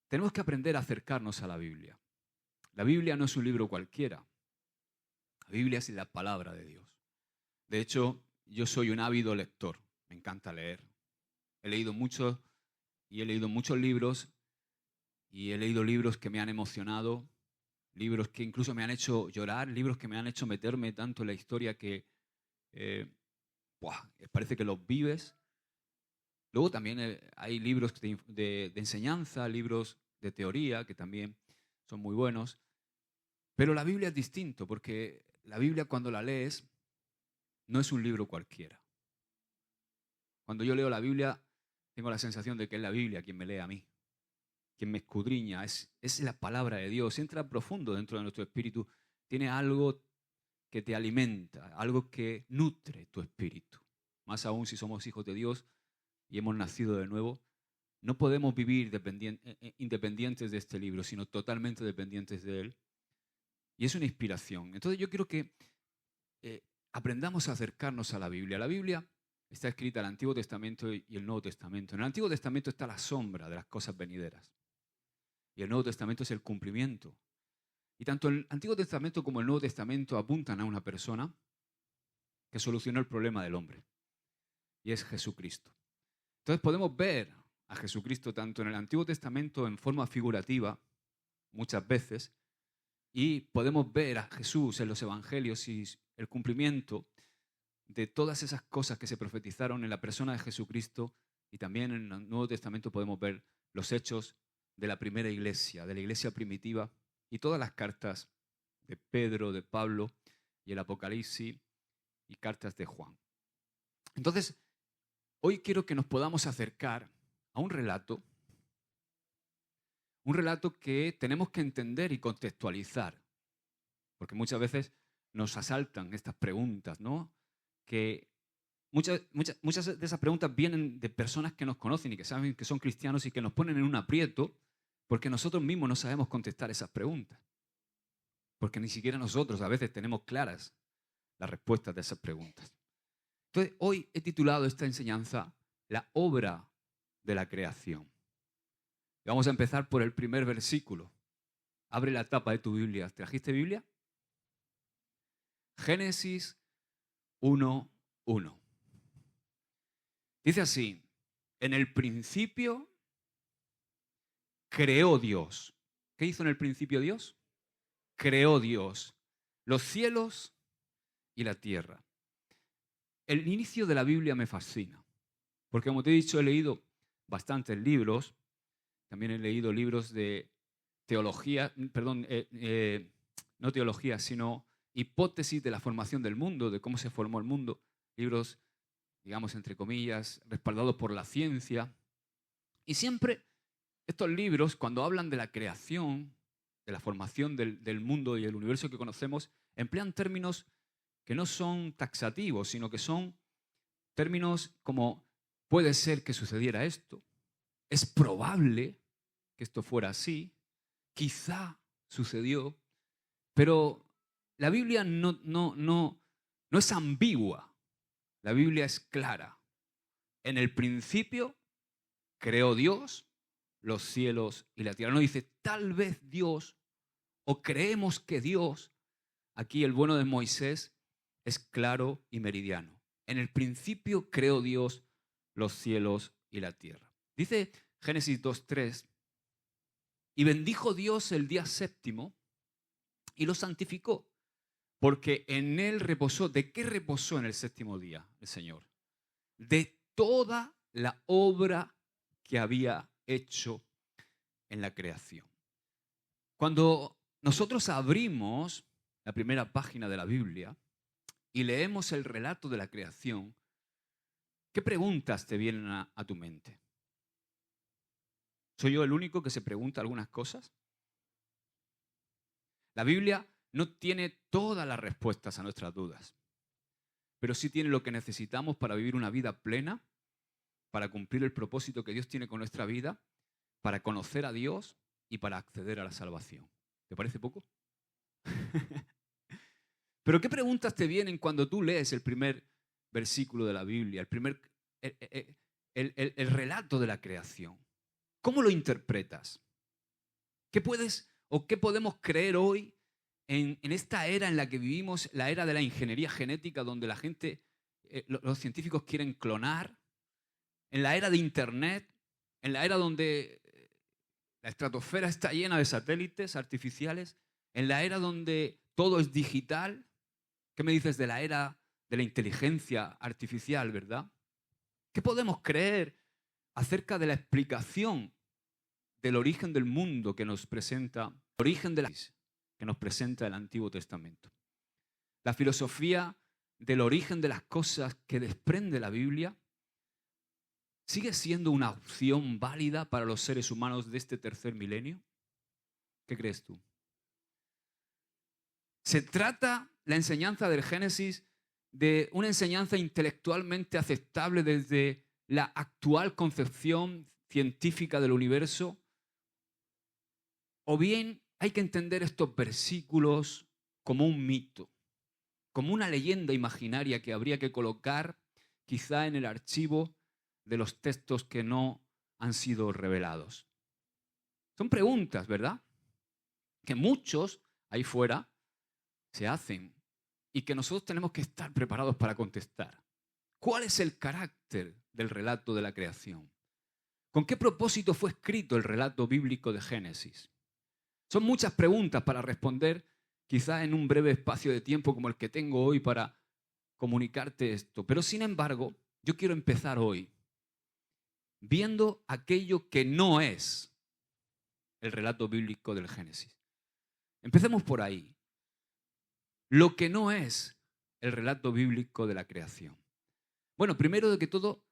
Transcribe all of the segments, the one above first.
tenemos que aprender a acercarnos a la Biblia. La Biblia no es un libro cualquiera. La Biblia es la palabra de Dios. De hecho, yo soy un ávido lector. Me encanta leer. He leído muchos libros y he leído libros que me han emocionado, libros que incluso me han hecho llorar, libros que me han hecho meterme tanto en la historia que parece que los vives. Luego también hay libros de enseñanza, libros de teoría que también son muy buenos. Pero la Biblia es distinto porque la Biblia cuando la lees no es un libro cualquiera. Cuando yo leo la Biblia tengo la sensación de que es la Biblia quien me lee a mí, quien me escudriña, es la palabra de Dios, entra profundo dentro de nuestro espíritu, tiene algo que te alimenta, algo que nutre tu espíritu. Más aún si somos hijos de Dios y hemos nacido de nuevo, no podemos vivir independientes de este libro, sino totalmente dependientes de él. Y es una inspiración. Entonces yo quiero que aprendamos a acercarnos a la Biblia. La Biblia está escrita en el Antiguo Testamento y el Nuevo Testamento. En el Antiguo Testamento está la sombra de las cosas venideras. Y el Nuevo Testamento es el cumplimiento. Y tanto el Antiguo Testamento como el Nuevo Testamento apuntan a una persona que solucionó el problema del hombre. Y es Jesucristo. Entonces podemos ver a Jesucristo tanto en el Antiguo Testamento en forma figurativa, muchas veces, y podemos ver a Jesús en los Evangelios y el cumplimiento de todas esas cosas que se profetizaron en la persona de Jesucristo, y también en el Nuevo Testamento podemos ver los hechos de la primera iglesia, de la iglesia primitiva, y todas las cartas de Pedro, de Pablo, y el Apocalipsis, y cartas de Juan. Entonces, hoy quiero que nos podamos acercar a un relato que tenemos que entender y contextualizar, porque muchas veces nos asaltan estas preguntas, ¿no? Que muchas de esas preguntas vienen de personas que nos conocen y que saben que son cristianos y que nos ponen en un aprieto porque nosotros mismos no sabemos contestar esas preguntas. Porque ni siquiera nosotros a veces tenemos claras las respuestas de esas preguntas. Entonces, hoy he titulado esta enseñanza La obra de la creación. Y vamos a empezar por el primer versículo. Abre la tapa de tu Biblia. ¿Trajiste Biblia? Génesis 1:1. Dice así: en el principio creó Dios. ¿Qué hizo en el principio Dios? Creó Dios los cielos y la tierra. El inicio de la Biblia me fascina, porque como te he dicho, he leído bastantes libros, también he leído libros de teología, no teología, sino hipótesis de la formación del mundo, de cómo se formó el mundo, libros, digamos, entre comillas, respaldados por la ciencia. Y siempre estos libros, cuando hablan de la creación, de la formación del mundo y el universo que conocemos, emplean términos que no son taxativos, sino que son términos como puede ser que sucediera esto, es probable que esto fuera así, quizá sucedió, pero la Biblia no es ambigua, la Biblia es clara. En el principio creó Dios los cielos y la tierra. No dice tal vez Dios o creemos que Dios. Aquí el bueno de Moisés es claro y meridiano. En el principio creó Dios los cielos y la tierra. Dice Génesis 2:3, y bendijo Dios el día séptimo y lo santificó, porque en él reposó. ¿De qué reposó en el séptimo día el Señor? De toda la obra que había hecho en la creación. Cuando nosotros abrimos la primera página de la Biblia y leemos el relato de la creación, ¿qué preguntas te vienen a tu mente? ¿Soy yo el único que se pregunta algunas cosas? La Biblia no tiene todas las respuestas a nuestras dudas, pero sí tiene lo que necesitamos para vivir una vida plena, para cumplir el propósito que Dios tiene con nuestra vida, para conocer a Dios y para acceder a la salvación. ¿Te parece poco? Pero ¿qué preguntas te vienen cuando tú lees el primer versículo de la Biblia, el relato de la creación? ¿Cómo lo interpretas? ¿Qué puedes o qué podemos creer hoy en esta era en la que vivimos, la era de la ingeniería genética, donde la gente, los científicos quieren clonar, en la era de Internet, en la era donde la estratosfera está llena de satélites artificiales, en la era donde todo es digital? ¿Qué me dices de la era de la inteligencia artificial, verdad? ¿Qué podemos creer acerca de la explicación del origen del mundo que nos presenta, el origen de la que nos presenta el Antiguo Testamento? La filosofía del origen de las cosas que desprende la Biblia sigue siendo una opción válida para los seres humanos de este tercer milenio. ¿Qué crees tú? ¿Se trata la enseñanza del Génesis de una enseñanza intelectualmente aceptable desde la actual concepción científica del universo? ¿O bien hay que entender estos versículos como un mito, como una leyenda imaginaria que habría que colocar quizá en el archivo de los textos que no han sido revelados? Son preguntas, ¿verdad?, que muchos ahí fuera se hacen y que nosotros tenemos que estar preparados para contestar. ¿Cuál es el carácter del relato de la creación? ¿Con qué propósito fue escrito el relato bíblico de Génesis? Son muchas preguntas para responder, quizá en un breve espacio de tiempo como el que tengo hoy para comunicarte esto. Pero sin embargo, yo quiero empezar hoy viendo aquello que no es el relato bíblico del Génesis. Empecemos por ahí. Lo que no es el relato bíblico de la creación. Bueno, primero de que todo,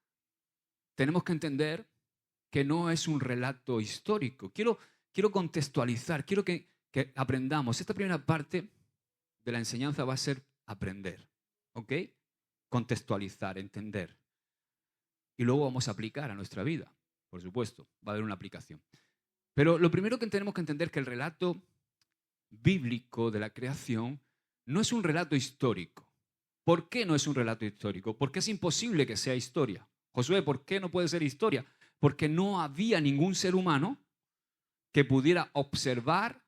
tenemos que entender que no es un relato histórico. Quiero contextualizar, quiero que aprendamos. Esta primera parte de la enseñanza va a ser aprender, ¿ok? Contextualizar, entender. Y luego vamos a aplicar a nuestra vida, por supuesto, va a haber una aplicación. Pero lo primero que tenemos que entender es que el relato bíblico de la creación no es un relato histórico. ¿Por qué no es un relato histórico? Porque es imposible que sea historia. Josué, ¿por qué no puede ser historia? Porque no había ningún ser humano que pudiera observar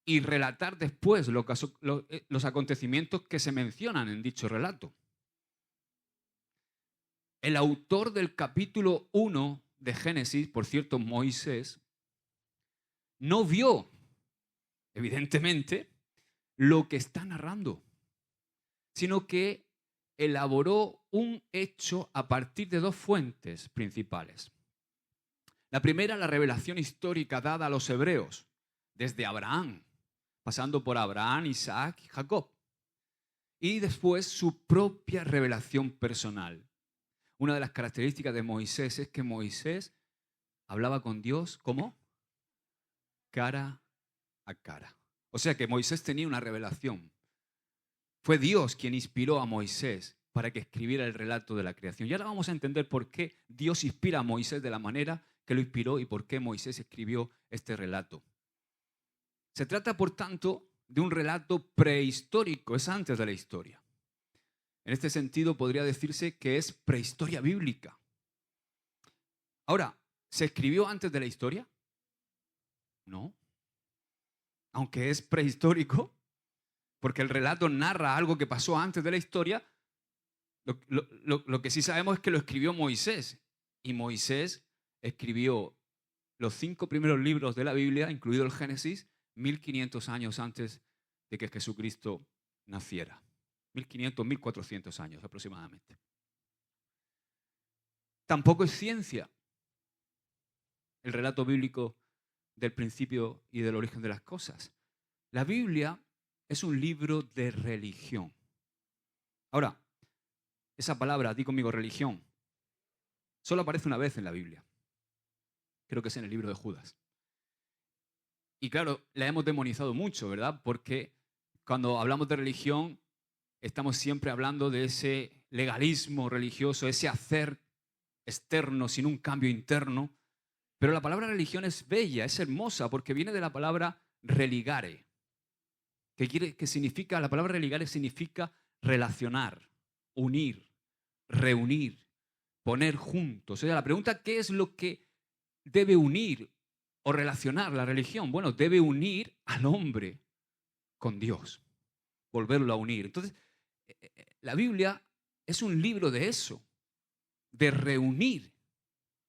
y relatar después los acontecimientos que se mencionan en dicho relato. El autor del capítulo 1 de Génesis, por cierto, Moisés, no vio, evidentemente, lo que está narrando, sino que elaboró un hecho a partir de dos fuentes principales. La primera, la revelación histórica dada a los hebreos, desde Abraham, pasando por Abraham, Isaac y Jacob. Y después su propia revelación personal. Una de las características de Moisés es que Moisés hablaba con Dios, ¿cómo? Cara a cara. O sea que Moisés tenía una revelación. Fue Dios quien inspiró a Moisés para que escribiera el relato de la creación. Y ahora vamos a entender por qué Dios inspira a Moisés de la manera que lo inspiró y por qué Moisés escribió este relato. Se trata, por tanto, de un relato prehistórico, es antes de la historia. En este sentido, podría decirse que es prehistoria bíblica. Ahora, ¿se escribió antes de la historia? No. Aunque es prehistórico, porque el relato narra algo que pasó antes de la historia, lo que sí sabemos es que lo escribió Moisés. Y Moisés escribió los 5 primeros libros de la Biblia, incluido el Génesis, 1500 años antes de que Jesucristo naciera. 1500, 1400 años aproximadamente. Tampoco es ciencia el relato bíblico del principio y del origen de las cosas. La Biblia es un libro de religión. Ahora, esa palabra, di conmigo, religión, solo aparece una vez en la Biblia. Creo que es en el libro de Judas. Y claro, la hemos demonizado mucho, ¿verdad? Porque cuando hablamos de religión, estamos siempre hablando de ese legalismo religioso, ese hacer externo sin un cambio interno. Pero la palabra religión es bella, es hermosa, porque viene de la palabra religare, que significa, la palabra religare significa relacionar, unir, reunir, poner juntos. O sea, la pregunta, ¿qué es lo que debe unir o relacionar la religión. Bueno, debe unir al hombre con Dios, volverlo a unir. Entonces, la Biblia es un libro de eso, de reunir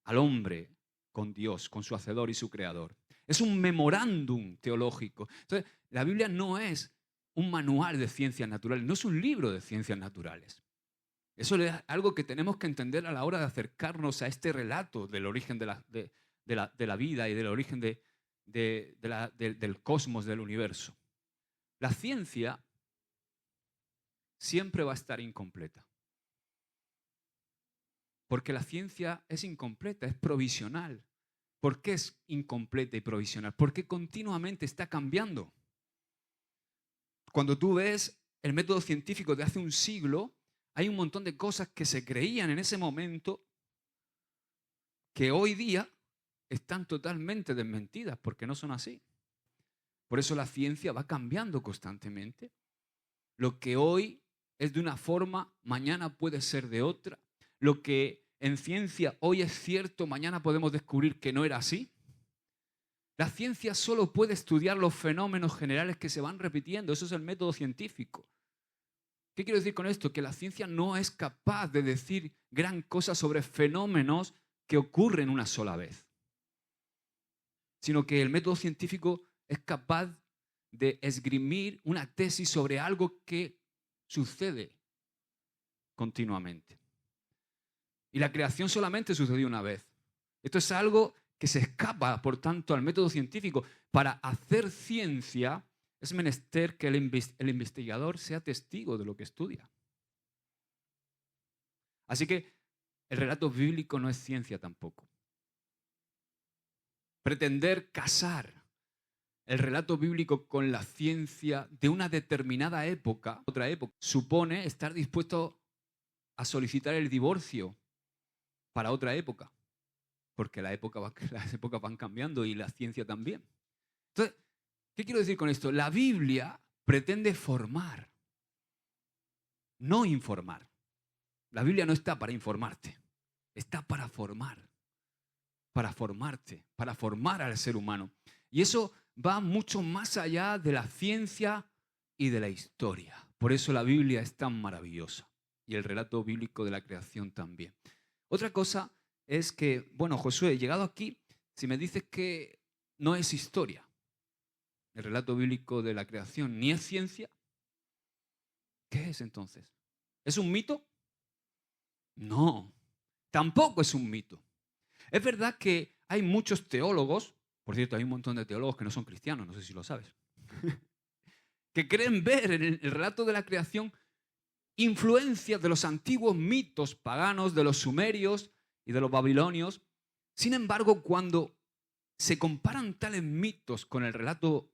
al hombre con Dios, con su hacedor y su creador. Es un memorándum teológico. Entonces, la Biblia no es un manual de ciencias naturales, no es un libro de ciencias naturales. Eso es algo que tenemos que entender a la hora de acercarnos a este relato del origen de la vida y del origen del cosmos, del universo. La ciencia siempre va a estar incompleta. Porque la ciencia es incompleta, es provisional. ¿Por qué es incompleta y provisional? Porque continuamente está cambiando. Cuando tú ves el método científico de hace un siglo, hay un montón de cosas que se creían en ese momento que hoy día están totalmente desmentidas porque no son así. Por eso la ciencia va cambiando constantemente. Lo que hoy es de una forma, mañana puede ser de otra. Lo que en ciencia hoy es cierto, mañana podemos descubrir que no era así. La ciencia solo puede estudiar los fenómenos generales que se van repitiendo. Eso es el método científico. ¿Qué quiero decir con esto? Que la ciencia no es capaz de decir gran cosa sobre fenómenos que ocurren una sola vez. Sino que el método científico es capaz de esgrimir una tesis sobre algo que sucede continuamente. Y la creación solamente sucedió una vez. Esto es algo que se escapa, por tanto, al método científico. Para hacer ciencia es menester que el investigador sea testigo de lo que estudia. Así que el relato bíblico no es ciencia tampoco. Pretender casar el relato bíblico con la ciencia de una determinada época, otra época, supone estar dispuesto a solicitar el divorcio para otra época, porque las épocas van cambiando y la ciencia también. Entonces, ¿qué quiero decir con esto? La Biblia pretende formar, no informar. La Biblia no está para informarte, está para formar, para formarte, para formar al ser humano. Y eso va mucho más allá de la ciencia y de la historia. Por eso la Biblia es tan maravillosa y el relato bíblico de la creación también. Otra cosa es que, bueno, Josué, llegado aquí, si me dices que no es historia, el relato bíblico de la creación, ni es ciencia, ¿qué es entonces? ¿Es un mito? No, tampoco es un mito. Es verdad que hay muchos teólogos, por cierto, hay un montón de teólogos que no son cristianos, no sé si lo sabes, que creen ver en el relato de la creación influencias de los antiguos mitos paganos, de los sumerios y de los babilonios. Sin embargo, cuando se comparan tales mitos con el relato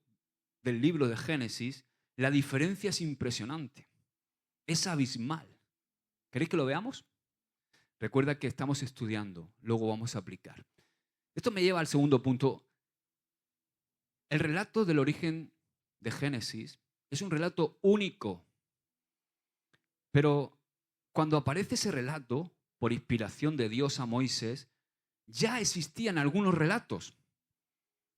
del libro de Génesis, la diferencia es impresionante, es abismal. ¿Queréis que lo veamos? Recuerda que estamos estudiando, luego vamos a aplicar. Esto me lleva al segundo punto. El relato del origen de Génesis es un relato único, pero cuando aparece ese relato, por inspiración de Dios a Moisés, ya existían algunos relatos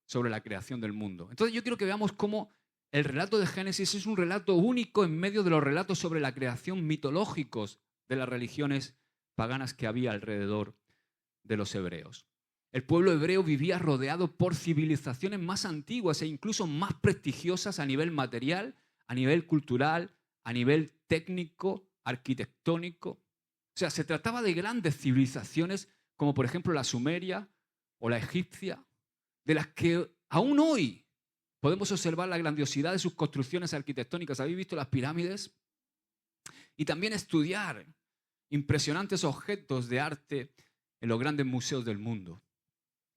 sobre la creación del mundo. Entonces yo quiero que veamos cómo el relato de Génesis es un relato único en medio de los relatos sobre la creación mitológicos de las religiones paganas que había alrededor de los hebreos. El pueblo hebreo vivía rodeado por civilizaciones más antiguas e incluso más prestigiosas a nivel material, a nivel cultural, a nivel técnico, arquitectónico. O sea, se trataba de grandes civilizaciones como por ejemplo la sumeria o la egipcia, de las que aún hoy podemos observar la grandiosidad de sus construcciones arquitectónicas. ¿Habéis visto las pirámides? Y también estudiar impresionantes objetos de arte en los grandes museos del mundo.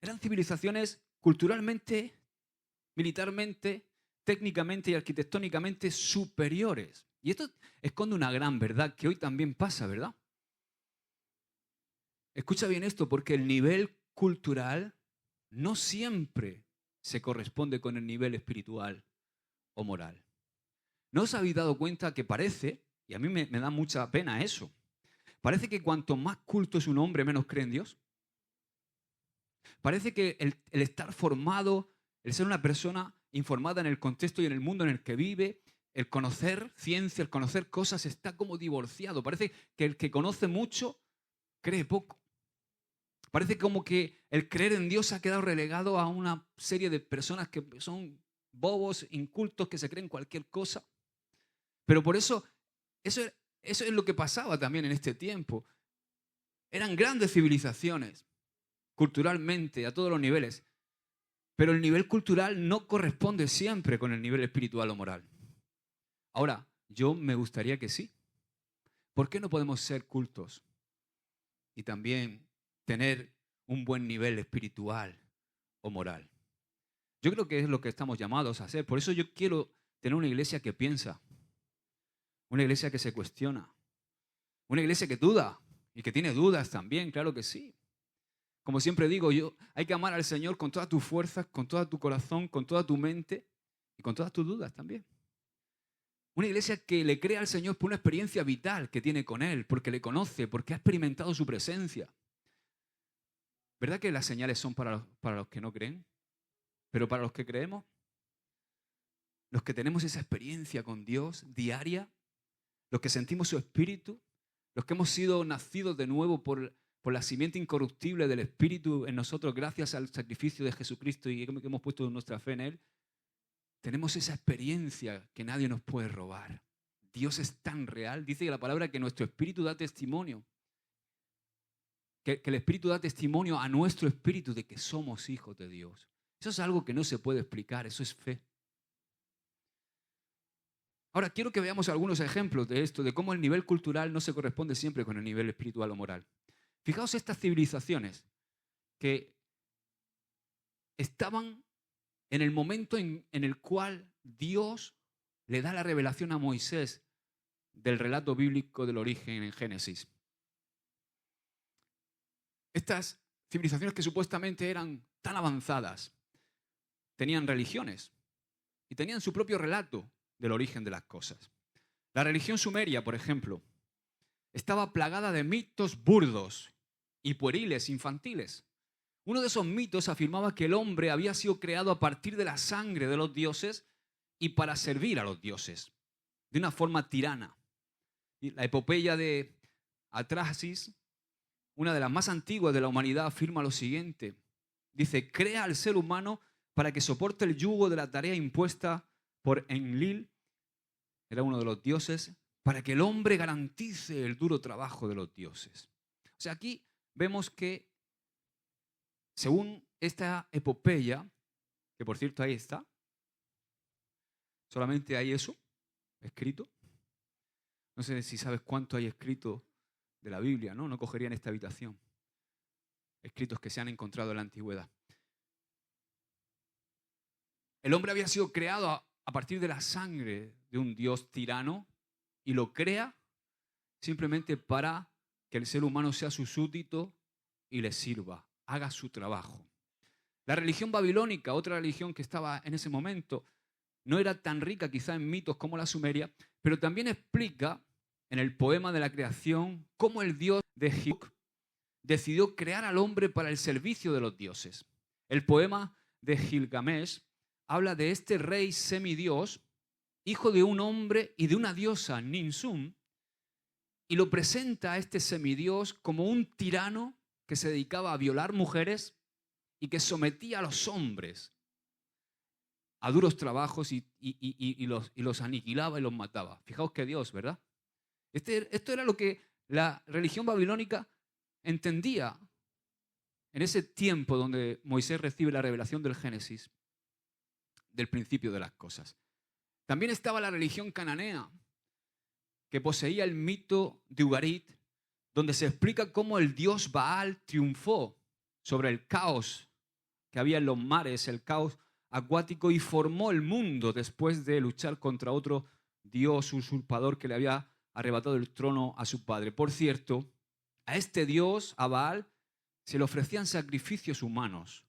Eran civilizaciones culturalmente, militarmente, técnicamente y arquitectónicamente superiores. Y esto esconde una gran verdad que hoy también pasa, ¿verdad? Escucha bien esto, porque el nivel cultural no siempre se corresponde con el nivel espiritual o moral. ¿No os habéis dado cuenta que parece, y a mí me da mucha pena eso, parece que cuanto más culto es un hombre, menos cree en Dios? Parece que el estar formado, el ser una persona informada en el contexto y en el mundo en el que vive, el conocer ciencia, el conocer cosas, está como divorciado. Parece que el que conoce mucho cree poco. Parece como que el creer en Dios ha quedado relegado a una serie de personas que son bobos, incultos, que se creen cualquier cosa. Pero por eso es lo que pasaba también en este tiempo. Eran grandes civilizaciones, culturalmente, a todos los niveles. Pero el nivel cultural no corresponde siempre con el nivel espiritual o moral. Ahora, yo me gustaría que sí. ¿Por qué no podemos ser cultos y también tener un buen nivel espiritual o moral? Yo creo que es lo que estamos llamados a hacer. Por eso yo quiero tener una iglesia que piensa, una iglesia que se cuestiona, una iglesia que duda y que tiene dudas también, claro que sí. Como siempre digo, hay que amar al Señor con todas tus fuerzas, con todo tu corazón, con toda tu mente y con todas tus dudas también. Una iglesia que le crea al Señor por una experiencia vital que tiene con Él, porque le conoce, porque ha experimentado su presencia. ¿Verdad que las señales son para los que no creen? Pero para los que creemos, los que tenemos esa experiencia con Dios diaria, los que sentimos su Espíritu, los que hemos sido nacidos de nuevo por la simiente incorruptible del Espíritu en nosotros gracias al sacrificio de Jesucristo y que hemos puesto nuestra fe en Él, tenemos esa experiencia que nadie nos puede robar. Dios es tan real. Dice la palabra que nuestro Espíritu da testimonio. Que el Espíritu da testimonio a nuestro Espíritu de que somos hijos de Dios. Eso es algo que no se puede explicar, eso es fe. Ahora, quiero que veamos algunos ejemplos de esto, de cómo el nivel cultural no se corresponde siempre con el nivel espiritual o moral. Fijaos estas civilizaciones que estaban en el momento en el cual Dios le da la revelación a Moisés del relato bíblico del origen en Génesis. Estas civilizaciones que supuestamente eran tan avanzadas, tenían religiones y tenían su propio relato del origen de las cosas. La religión sumeria, por ejemplo, estaba plagada de mitos burdos y pueriles, infantiles. Uno de esos mitos afirmaba que el hombre había sido creado a partir de la sangre de los dioses y para servir a los dioses, de una forma tirana. Y la epopeya de Atrahasis, una de las más antiguas de la humanidad, afirma lo siguiente. Dice, crea al ser humano para que soporte el yugo de la tarea impuesta por Enlil, era uno de los dioses, para que el hombre garantice el duro trabajo de los dioses. O sea, aquí vemos que, según esta epopeya, que por cierto ahí está, solamente hay eso escrito. No sé si sabes cuánto hay escrito de la Biblia, ¿no? No cogería en esta habitación. Escritos que se han encontrado en la antigüedad. El hombre había sido creado a partir de la sangre de un Dios tirano y lo crea simplemente para que el ser humano sea su súbdito y le sirva, haga su trabajo. La religión babilónica, otra religión que estaba en ese momento, no era tan rica quizá en mitos como la sumeria, pero también explica en el poema de la creación cómo el dios de Hipuk decidió crear al hombre para el servicio de los dioses. El poema de Gilgamesh habla de este rey semidios, hijo de un hombre y de una diosa, Ninsum, y lo presenta a este semidios como un tirano que se dedicaba a violar mujeres y que sometía a los hombres a duros trabajos y los aniquilaba y los mataba. Fijaos que Dios, ¿verdad? Esto era lo que la religión babilónica entendía en ese tiempo donde Moisés recibe la revelación del Génesis, del principio de las cosas. También estaba la religión cananea, que poseía el mito de Ugarit, donde se explica cómo el dios Baal triunfó sobre el caos que había en los mares, el caos acuático, y formó el mundo después de luchar contra otro dios usurpador que le había arrebatado el trono a su padre. Por cierto, a este dios, a Baal, se le ofrecían sacrificios humanos,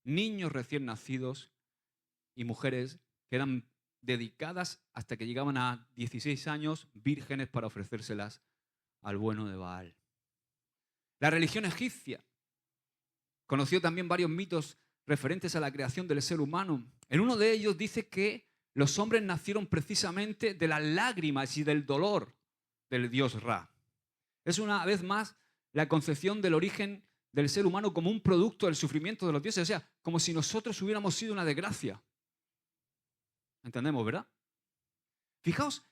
niños recién nacidos y mujeres que eran dedicadas hasta que llegaban a 16 años, vírgenes, para ofrecérselas al bueno de Baal. La religión egipcia Conoció también varios mitos referentes a la creación del ser humano. En uno de ellos dice que los hombres nacieron precisamente de las lágrimas y del dolor del dios Ra. Es una vez más la concepción del origen del ser humano como un producto del sufrimiento de los dioses, o sea, como si nosotros hubiéramos sido una desgracia. ¿Entendemos, verdad? Fijaos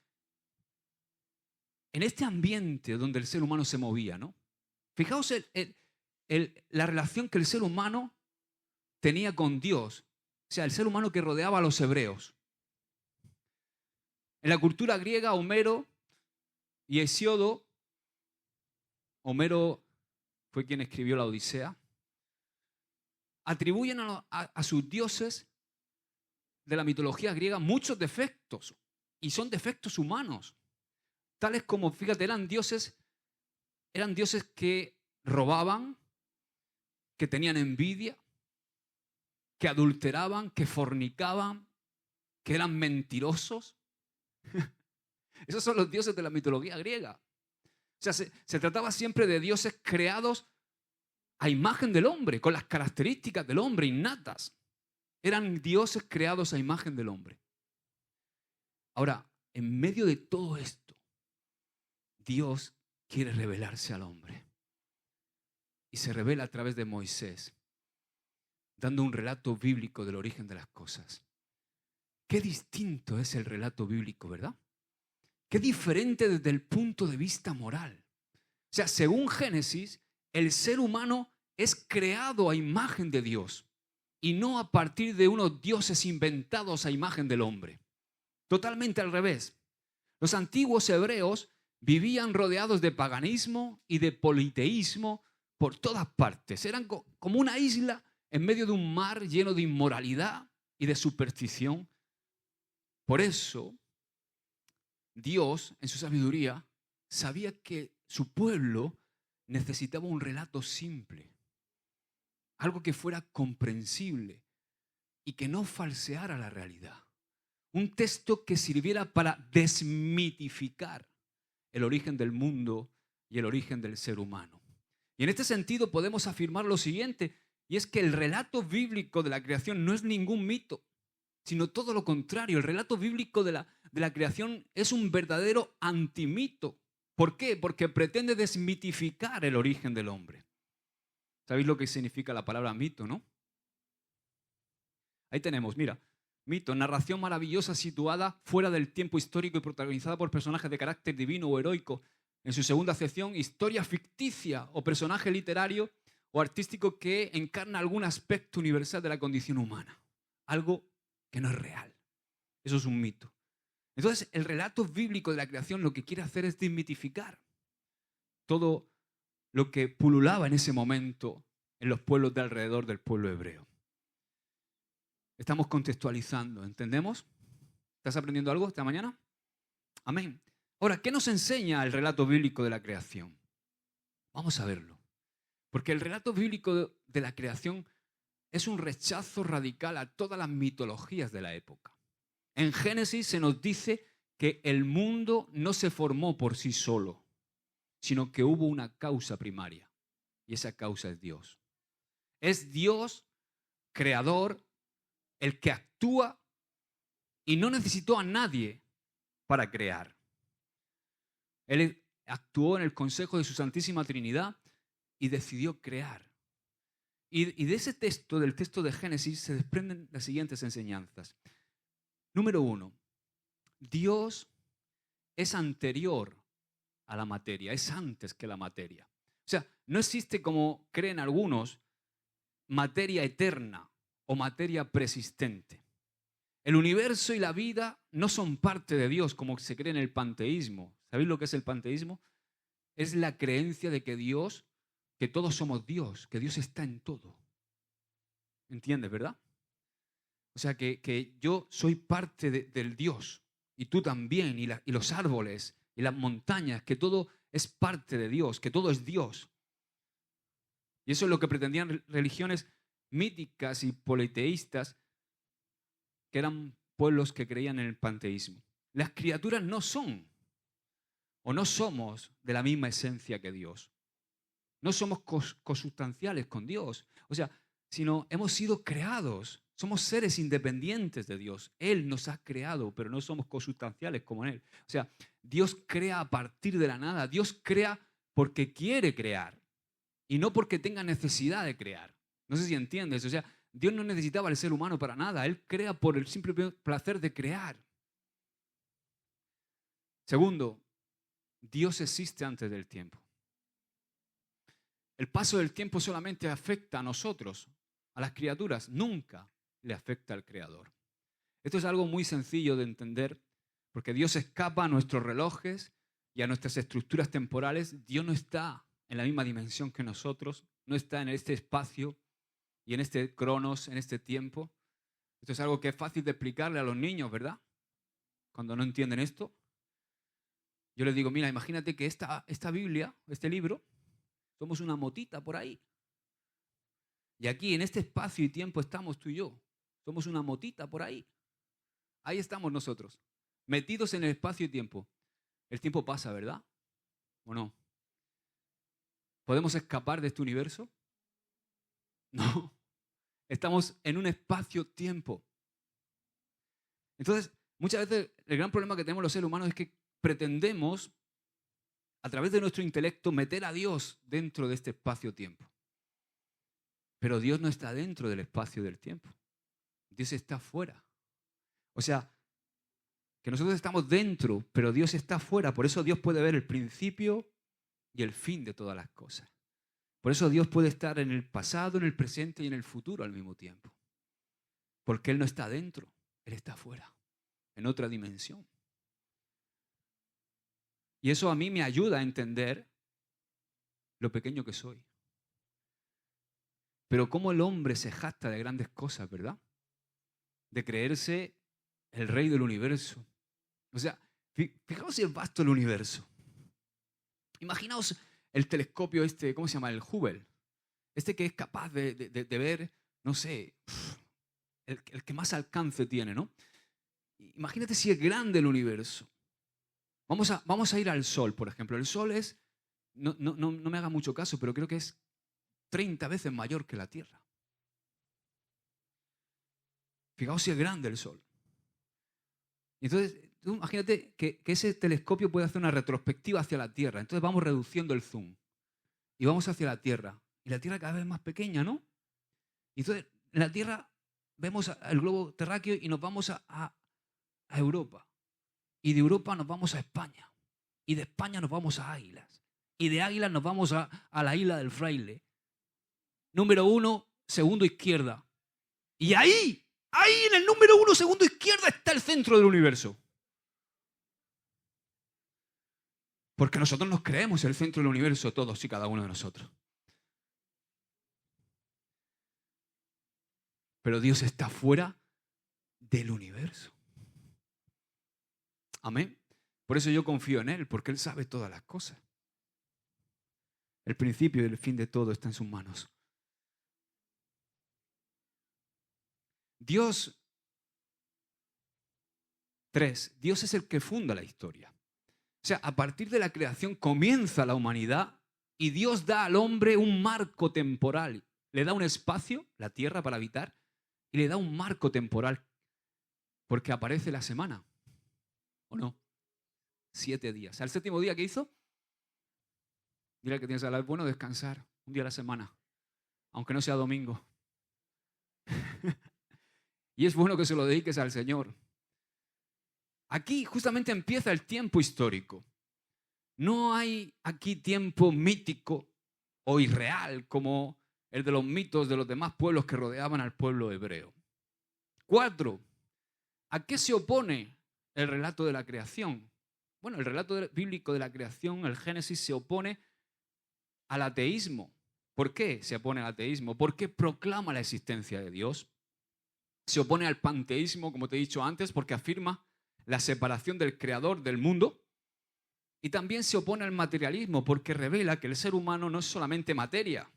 en este ambiente donde el ser humano se movía, ¿no? Fijaos la relación que el ser humano tenía con Dios, o sea, el ser humano que rodeaba a los hebreos. En la cultura griega, Homero y Hesíodo, Homero fue quien escribió la Odisea, atribuyen a sus dioses de la mitología griega muchos defectos, y son defectos humanos, tales como, fíjate, eran dioses que robaban, que tenían envidia, que adulteraban, que fornicaban, que eran mentirosos. Esos son los dioses de la mitología griega. O sea, se trataba siempre de dioses creados a imagen del hombre, con las características del hombre innatas. Eran dioses creados a imagen del hombre. Ahora, en medio de todo esto, Dios quiere revelarse al hombre. Y se revela a través de Moisés, dando un relato bíblico del origen de las cosas. Qué distinto es el relato bíblico, ¿verdad? Qué diferente desde el punto de vista moral. O sea, según Génesis, el ser humano es creado a imagen de Dios y no a partir de unos dioses inventados a imagen del hombre. Totalmente al revés. Los antiguos hebreos vivían rodeados de paganismo y de politeísmo por todas partes. Eran como una isla en medio de un mar lleno de inmoralidad y de superstición. Por eso, Dios, en su sabiduría, sabía que su pueblo necesitaba un relato simple, algo que fuera comprensible y que no falseara la realidad. Un texto que sirviera para desmitificar el origen del mundo y el origen del ser humano. Y en este sentido podemos afirmar lo siguiente, y es que el relato bíblico de la creación no es ningún mito, sino todo lo contrario. El relato bíblico de la creación es un verdadero antimito. ¿Por qué? Porque pretende desmitificar el origen del hombre. ¿Sabéis lo que significa la palabra mito, no? Ahí tenemos, mira, mito, narración maravillosa situada fuera del tiempo histórico y protagonizada por personajes de carácter divino o heroico. En su segunda acepción, historia ficticia o personaje literario o artístico que encarna algún aspecto universal de la condición humana. Algo que no es real. Eso es un mito. Entonces, el relato bíblico de la creación lo que quiere hacer es desmitificar todo lo que pululaba en ese momento en los pueblos de alrededor del pueblo hebreo. Estamos contextualizando, ¿entendemos? ¿Estás aprendiendo algo esta mañana? Amén. Ahora, ¿qué nos enseña el relato bíblico de la creación? Vamos a verlo. Porque el relato bíblico de la creación es un rechazo radical a todas las mitologías de la época. En Génesis se nos dice que el mundo no se formó por sí solo, sino que hubo una causa primaria, y esa causa es Dios. Es Dios, creador, el que actúa y no necesitó a nadie para crear. Él actuó en el consejo de su Santísima Trinidad y decidió crear. Y de ese texto, del texto de Génesis, se desprenden las siguientes enseñanzas. Número 1, Dios es anterior a la materia, es antes que la materia. O sea, no existe, como creen algunos, materia eterna o materia persistente. El universo y la vida no son parte de Dios, como se cree en el panteísmo. ¿Sabéis lo que es el panteísmo? Es la creencia de que Dios, que todos somos Dios, que Dios está en todo. ¿Entiendes, verdad? O sea, que yo soy parte del Dios, y tú también, y los árboles, y las montañas, que todo es parte de Dios, que todo es Dios. Y eso es lo que pretendían religiones míticas y politeístas, que eran pueblos que creían en el panteísmo. Las criaturas no son, o no somos, de la misma esencia que Dios. No somos consustanciales con Dios. O sea, sino hemos sido creados. Somos seres independientes de Dios. Él nos ha creado, pero no somos consustanciales como Él. O sea, Dios crea a partir de la nada. Dios crea porque quiere crear y no porque tenga necesidad de crear. No sé si entiendes. O sea, Dios no necesitaba al ser humano para nada. Él crea por el simple placer de crear. Segundo, Dios existe antes del tiempo. El paso del tiempo solamente afecta a nosotros, a las criaturas, nunca le afecta al Creador. Esto es algo muy sencillo de entender, porque Dios escapa a nuestros relojes y a nuestras estructuras temporales. Dios no está en la misma dimensión que nosotros, no está en este espacio y en este cronos, en este tiempo. Esto es algo que es fácil de explicarle a los niños, ¿verdad? Cuando no entienden esto. Yo les digo, mira, imagínate que esta Biblia, este libro, somos una motita por ahí. Y aquí, en este espacio y tiempo, estamos tú y yo. Somos una motita por ahí. Ahí estamos nosotros, metidos en el espacio y tiempo. El tiempo pasa, ¿verdad? ¿O no? ¿Podemos escapar de este universo? No. Estamos en un espacio-tiempo. Entonces, muchas veces el gran problema que tenemos los seres humanos es que pretendemos, a través de nuestro intelecto, meter a Dios dentro de este espacio-tiempo. Pero Dios no está dentro del espacio del tiempo. Dios está fuera. O sea, que nosotros estamos dentro, pero Dios está fuera. Por eso Dios puede ver el principio y el fin de todas las cosas. Por eso Dios puede estar en el pasado, en el presente y en el futuro al mismo tiempo. Porque Él no está dentro, Él está fuera, en otra dimensión. Y eso a mí me ayuda a entender lo pequeño que soy. Pero cómo el hombre se jacta de grandes cosas, ¿verdad? De creerse el rey del universo. O sea, fijaos si es vasto el universo. Imaginaos el telescopio este, ¿cómo se llama? El Hubble. Este que es capaz de ver, no sé, el que más alcance tiene, ¿no? Imagínate si es grande el universo. Vamos a ir al Sol, por ejemplo. El Sol es, no me haga mucho caso, pero creo que es 30 veces mayor que la Tierra. Fijaos si es grande el Sol. Y entonces, tú imagínate que ese telescopio puede hacer una retrospectiva hacia la Tierra. Entonces vamos reduciendo el zoom. Y vamos hacia la Tierra. Y la Tierra cada vez es más pequeña, ¿no? Y entonces, en la Tierra vemos el globo terráqueo y nos vamos a Europa. Y de Europa nos vamos a España. Y de España nos vamos a Águilas. Y de Águilas nos vamos a la isla del Fraile. Número 1, segundo izquierda. Y ahí en el número 1, segundo izquierda, está el centro del universo. Porque nosotros nos creemos el centro del universo, todos y cada uno de nosotros. Pero Dios está fuera del universo. Amén. Por eso yo confío en Él, porque Él sabe todas las cosas. El principio y el fin de todo está en sus manos. Dios es el que funda la historia. O sea, a partir de la creación comienza la humanidad y Dios da al hombre un marco temporal. Le da un espacio, la tierra, para habitar, y le da un marco temporal. Porque aparece la semana. ¿O no? 7 días. ¿Al séptimo día qué hizo? Mira que tienes a la bueno descansar un día a la semana, aunque no sea domingo. Y es bueno que se lo dediques al Señor. Aquí justamente empieza el tiempo histórico. No hay aquí tiempo mítico o irreal como el de los mitos de los demás pueblos que rodeaban al pueblo hebreo. 4. ¿A qué se opone el relato de la creación? Bueno, el relato bíblico de la creación, el Génesis, se opone al ateísmo. ¿Por qué se opone al ateísmo? Porque proclama la existencia de Dios. Se opone al panteísmo, como te he dicho antes, porque afirma la separación del creador del mundo. Y también se opone al materialismo, porque revela que el ser humano no es solamente materia,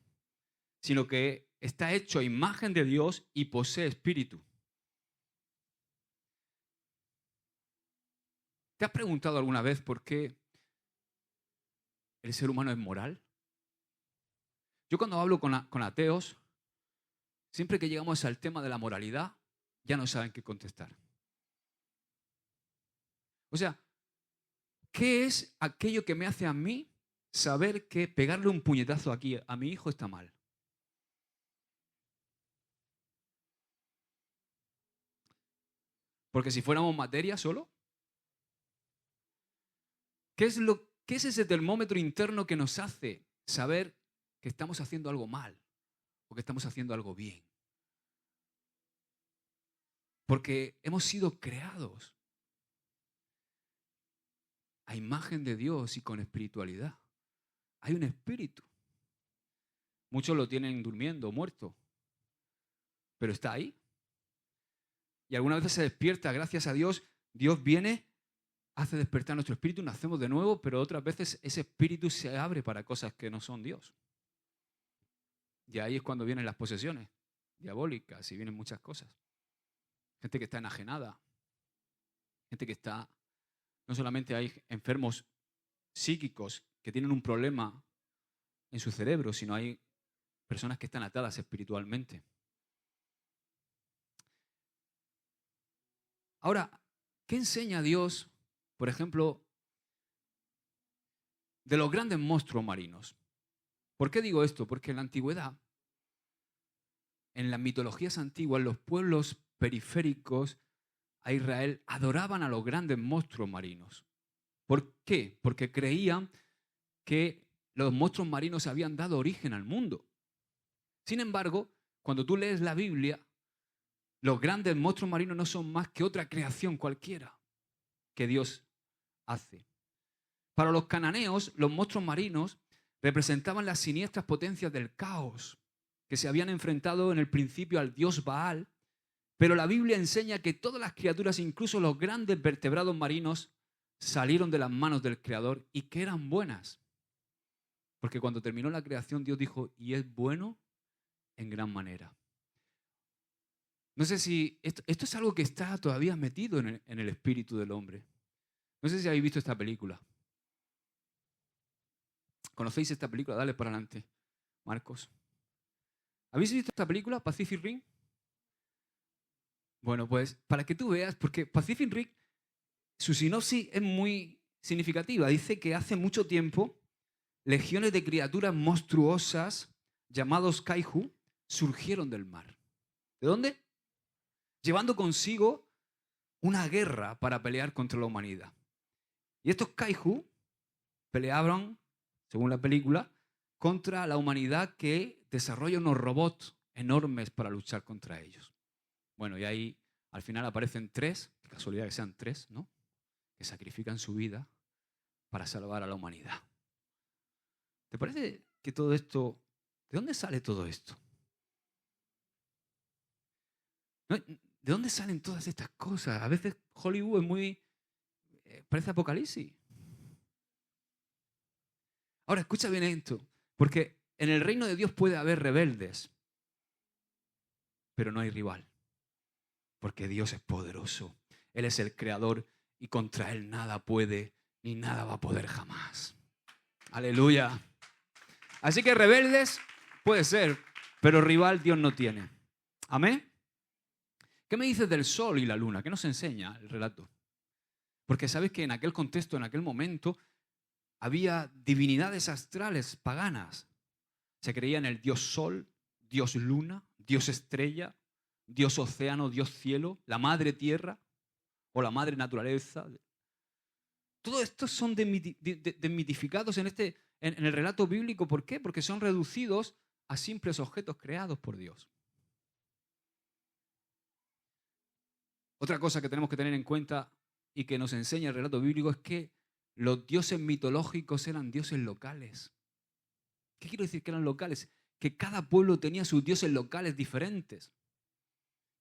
sino que está hecho a imagen de Dios y posee espíritu. ¿Te has preguntado alguna vez por qué el ser humano es moral? Yo cuando hablo con ateos, siempre que llegamos al tema de la moralidad, ya no saben qué contestar. O sea, ¿qué es aquello que me hace a mí saber que pegarle un puñetazo aquí a mi hijo está mal? Porque si fuéramos materia solo, ¿qué es ese termómetro interno que nos hace saber que estamos haciendo algo mal o que estamos haciendo algo bien? Porque hemos sido creados a imagen de Dios y con espiritualidad. Hay un espíritu. Muchos lo tienen durmiendo, muerto, pero está ahí. Y algunas veces se despierta, gracias a Dios, Dios viene, hace despertar nuestro espíritu, nacemos de nuevo, pero otras veces ese espíritu se abre para cosas que no son Dios. Y ahí es cuando vienen las posesiones diabólicas y vienen muchas cosas. Gente que está enajenada, gente que está, no solamente hay enfermos psíquicos que tienen un problema en su cerebro, sino hay personas que están atadas espiritualmente. Ahora, ¿qué enseña Dios, por ejemplo, de los grandes monstruos marinos? ¿Por qué digo esto? Porque en la antigüedad, en las mitologías antiguas, los pueblos periféricos a Israel adoraban a los grandes monstruos marinos. ¿Por qué? Porque creían que los monstruos marinos habían dado origen al mundo. Sin embargo, cuando tú lees la Biblia, los grandes monstruos marinos no son más que otra creación cualquiera que Dios hace. Para los cananeos, los monstruos marinos representaban las siniestras potencias del caos que se habían enfrentado en el principio al dios Baal, pero la Biblia enseña que todas las criaturas, incluso los grandes vertebrados marinos, salieron de las manos del Creador y que eran buenas. Porque cuando terminó la creación, Dios dijo, y es bueno en gran manera. No sé si esto es algo que está todavía metido en el espíritu del hombre. No sé si habéis visto esta película. ¿Conocéis esta película? Dale para adelante, Marcos. ¿Habéis visto esta película, Pacific Rim? Bueno, pues para que tú veas, porque Pacific Rim, su sinopsis es muy significativa. Dice que hace mucho tiempo legiones de criaturas monstruosas llamados kaiju surgieron del mar. ¿De dónde? Llevando consigo una guerra para pelear contra la humanidad. Y estos kaiju peleaban, según la película, contra la humanidad que desarrolla unos robots enormes para luchar contra ellos. Bueno, y ahí al final aparecen tres, qué casualidad que sean tres, ¿no? Que sacrifican su vida para salvar a la humanidad. ¿Te parece que todo esto, de dónde sale todo esto? ¿De dónde salen todas estas cosas? A veces Hollywood es muy, parece Apocalipsis. Ahora, escucha bien esto, porque en el reino de Dios puede haber rebeldes, pero no hay rival, porque Dios es poderoso. Él es el creador y contra Él nada puede ni nada va a poder jamás. Aleluya. Así que rebeldes puede ser, pero rival Dios no tiene. Amén. ¿Qué me dices del sol y la luna? ¿Qué nos enseña el relato? Porque sabes que en aquel contexto, en aquel momento, había divinidades astrales paganas. Se creía en el dios sol, dios luna, dios estrella, dios océano, dios cielo, la madre tierra o la madre naturaleza. Todo esto son desmitificados en el relato bíblico. ¿Por qué? Porque son reducidos a simples objetos creados por Dios. Otra cosa que tenemos que tener en cuenta y que nos enseña el relato bíblico es que los dioses mitológicos eran dioses locales. ¿Qué quiero decir que eran locales? Que cada pueblo tenía sus dioses locales diferentes.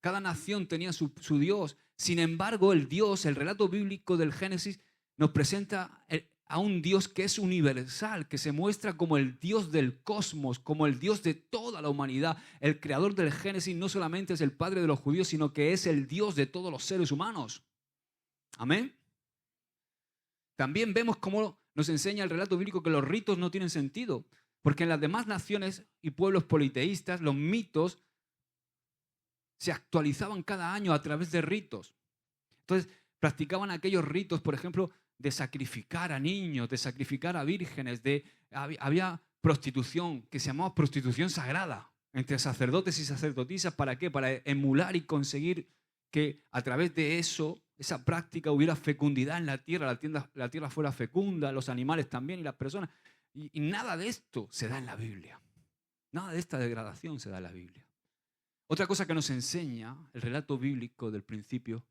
Cada nación tenía su dios. Sin embargo, el relato bíblico del Génesis, nos presenta a un Dios que es universal, que se muestra como el Dios del cosmos, como el Dios de toda la humanidad. El creador del Génesis no solamente es el padre de los judíos, sino que es el Dios de todos los seres humanos. Amén. También vemos cómo nos enseña el relato bíblico que los ritos no tienen sentido. Porque en las demás naciones y pueblos politeístas los mitos se actualizaban cada año a través de ritos. Entonces practicaban aquellos ritos, por ejemplo, de sacrificar a niños, de sacrificar a vírgenes, había prostitución que se llamaba prostitución sagrada entre sacerdotes y sacerdotisas. ¿Para qué? Para emular y conseguir que a través de eso, esa práctica, hubiera fecundidad en la tierra fuera fecunda, los animales también y las personas. Y nada de esto se da en la Biblia. Nada de esta degradación se da en la Biblia. Otra cosa que nos enseña el relato bíblico del principio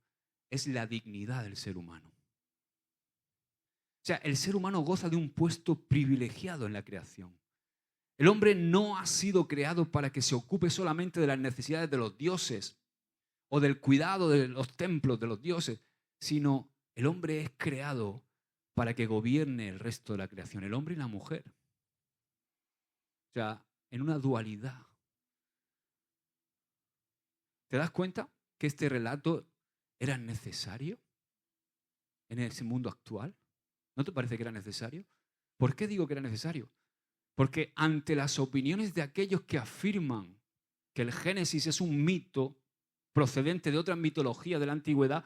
es la dignidad del ser humano. O sea, el ser humano goza de un puesto privilegiado en la creación. El hombre no ha sido creado para que se ocupe solamente de las necesidades de los dioses o del cuidado de los templos de los dioses, sino el hombre es creado para que gobierne el resto de la creación, el hombre y la mujer. O sea, en una dualidad. ¿Te das cuenta que este relato era necesario en ese mundo actual? ¿No te parece que era necesario? ¿Por qué digo que era necesario? Porque ante las opiniones de aquellos que afirman que el Génesis es un mito procedente de otras mitologías de la antigüedad,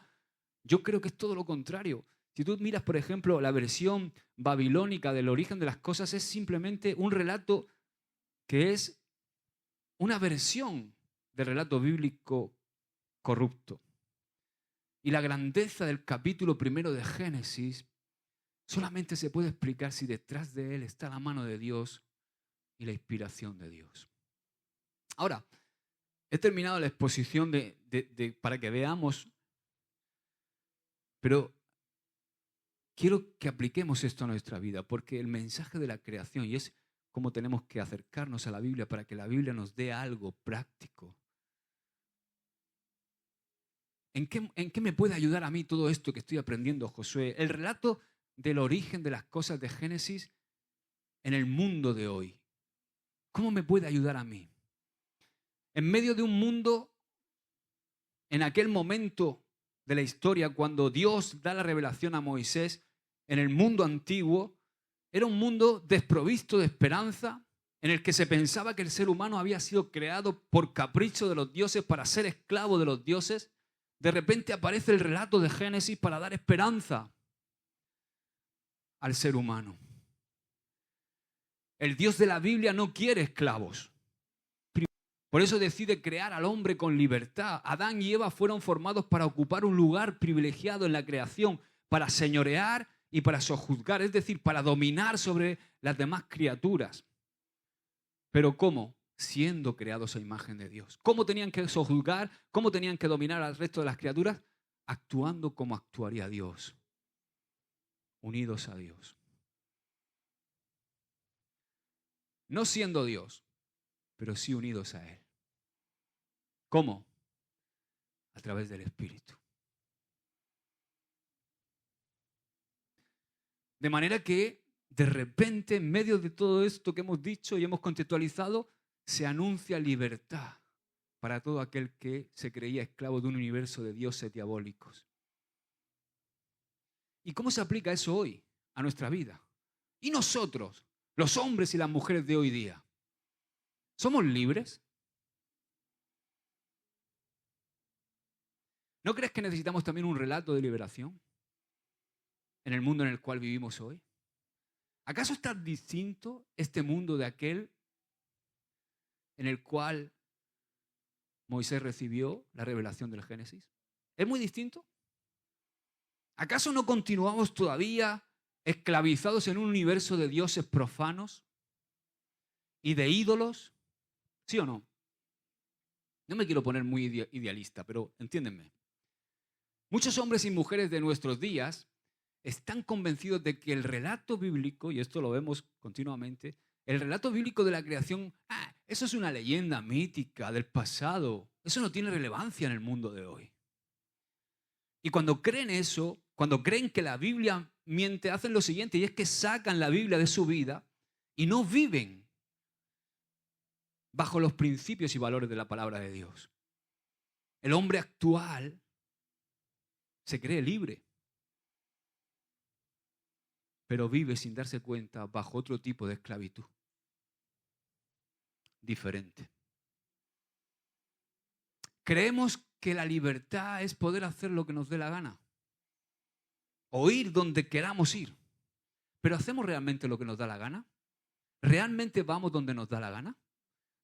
yo creo que es todo lo contrario. Si tú miras, por ejemplo, la versión babilónica del origen de las cosas, es simplemente un relato que es una versión del relato bíblico corrupto. Y la grandeza del capítulo 1 de Génesis solamente se puede explicar si detrás de él está la mano de Dios y la inspiración de Dios. Ahora, he terminado la exposición para que veamos, pero quiero que apliquemos esto a nuestra vida, porque el mensaje de la creación, y es cómo tenemos que acercarnos a la Biblia para que la Biblia nos dé algo práctico. ¿En qué me puede ayudar a mí todo esto que estoy aprendiendo, Josué? El relato del origen de las cosas de Génesis en el mundo de hoy. ¿Cómo me puede ayudar a mí? En medio de un mundo, en aquel momento de la historia, cuando Dios da la revelación a Moisés, en el mundo antiguo, era un mundo desprovisto de esperanza, en el que se pensaba que el ser humano había sido creado por capricho de los dioses para ser esclavo de los dioses. De repente aparece el relato de Génesis para dar esperanza al ser humano. El Dios de la Biblia no quiere esclavos. Por eso decide crear al hombre con libertad. Adán y Eva fueron formados para ocupar un lugar privilegiado en la creación, para señorear y para sojuzgar, es decir, para dominar sobre las demás criaturas. ¿Pero cómo? Siendo creados a imagen de Dios. ¿Cómo tenían que sojuzgar? ¿Cómo tenían que dominar al resto de las criaturas? Actuando como actuaría Dios. Unidos a Dios. No siendo Dios, pero sí unidos a Él. ¿Cómo? A través del Espíritu. De manera que, de repente, en medio de todo esto que hemos dicho y hemos contextualizado, se anuncia libertad para todo aquel que se creía esclavo de un universo de dioses diabólicos. ¿Y cómo se aplica eso hoy a nuestra vida? ¿Y nosotros, los hombres y las mujeres de hoy día? ¿Somos libres? ¿No crees que necesitamos también un relato de liberación en el mundo en el cual vivimos hoy? ¿Acaso está distinto este mundo de aquel en el cual Moisés recibió la revelación del Génesis? ¿Es muy distinto? ¿Acaso no continuamos todavía esclavizados en un universo de dioses profanos y de ídolos? ¿Sí o no? No me quiero poner muy idealista, pero entiéndenme. Muchos hombres y mujeres de nuestros días están convencidos de que el relato bíblico, y esto lo vemos continuamente, el relato bíblico de la creación, eso es una leyenda mítica del pasado. Eso no tiene relevancia en el mundo de hoy. Y cuando creen eso, cuando creen que la Biblia miente, hacen lo siguiente, y es que sacan la Biblia de su vida y no viven bajo los principios y valores de la palabra de Dios. El hombre actual se cree libre, pero vive sin darse cuenta bajo otro tipo de esclavitud. diferente. Creemos que la libertad es poder hacer lo que nos dé la gana. O ir donde queramos ir. ¿Pero hacemos realmente lo que nos da la gana? ¿Realmente vamos donde nos da la gana?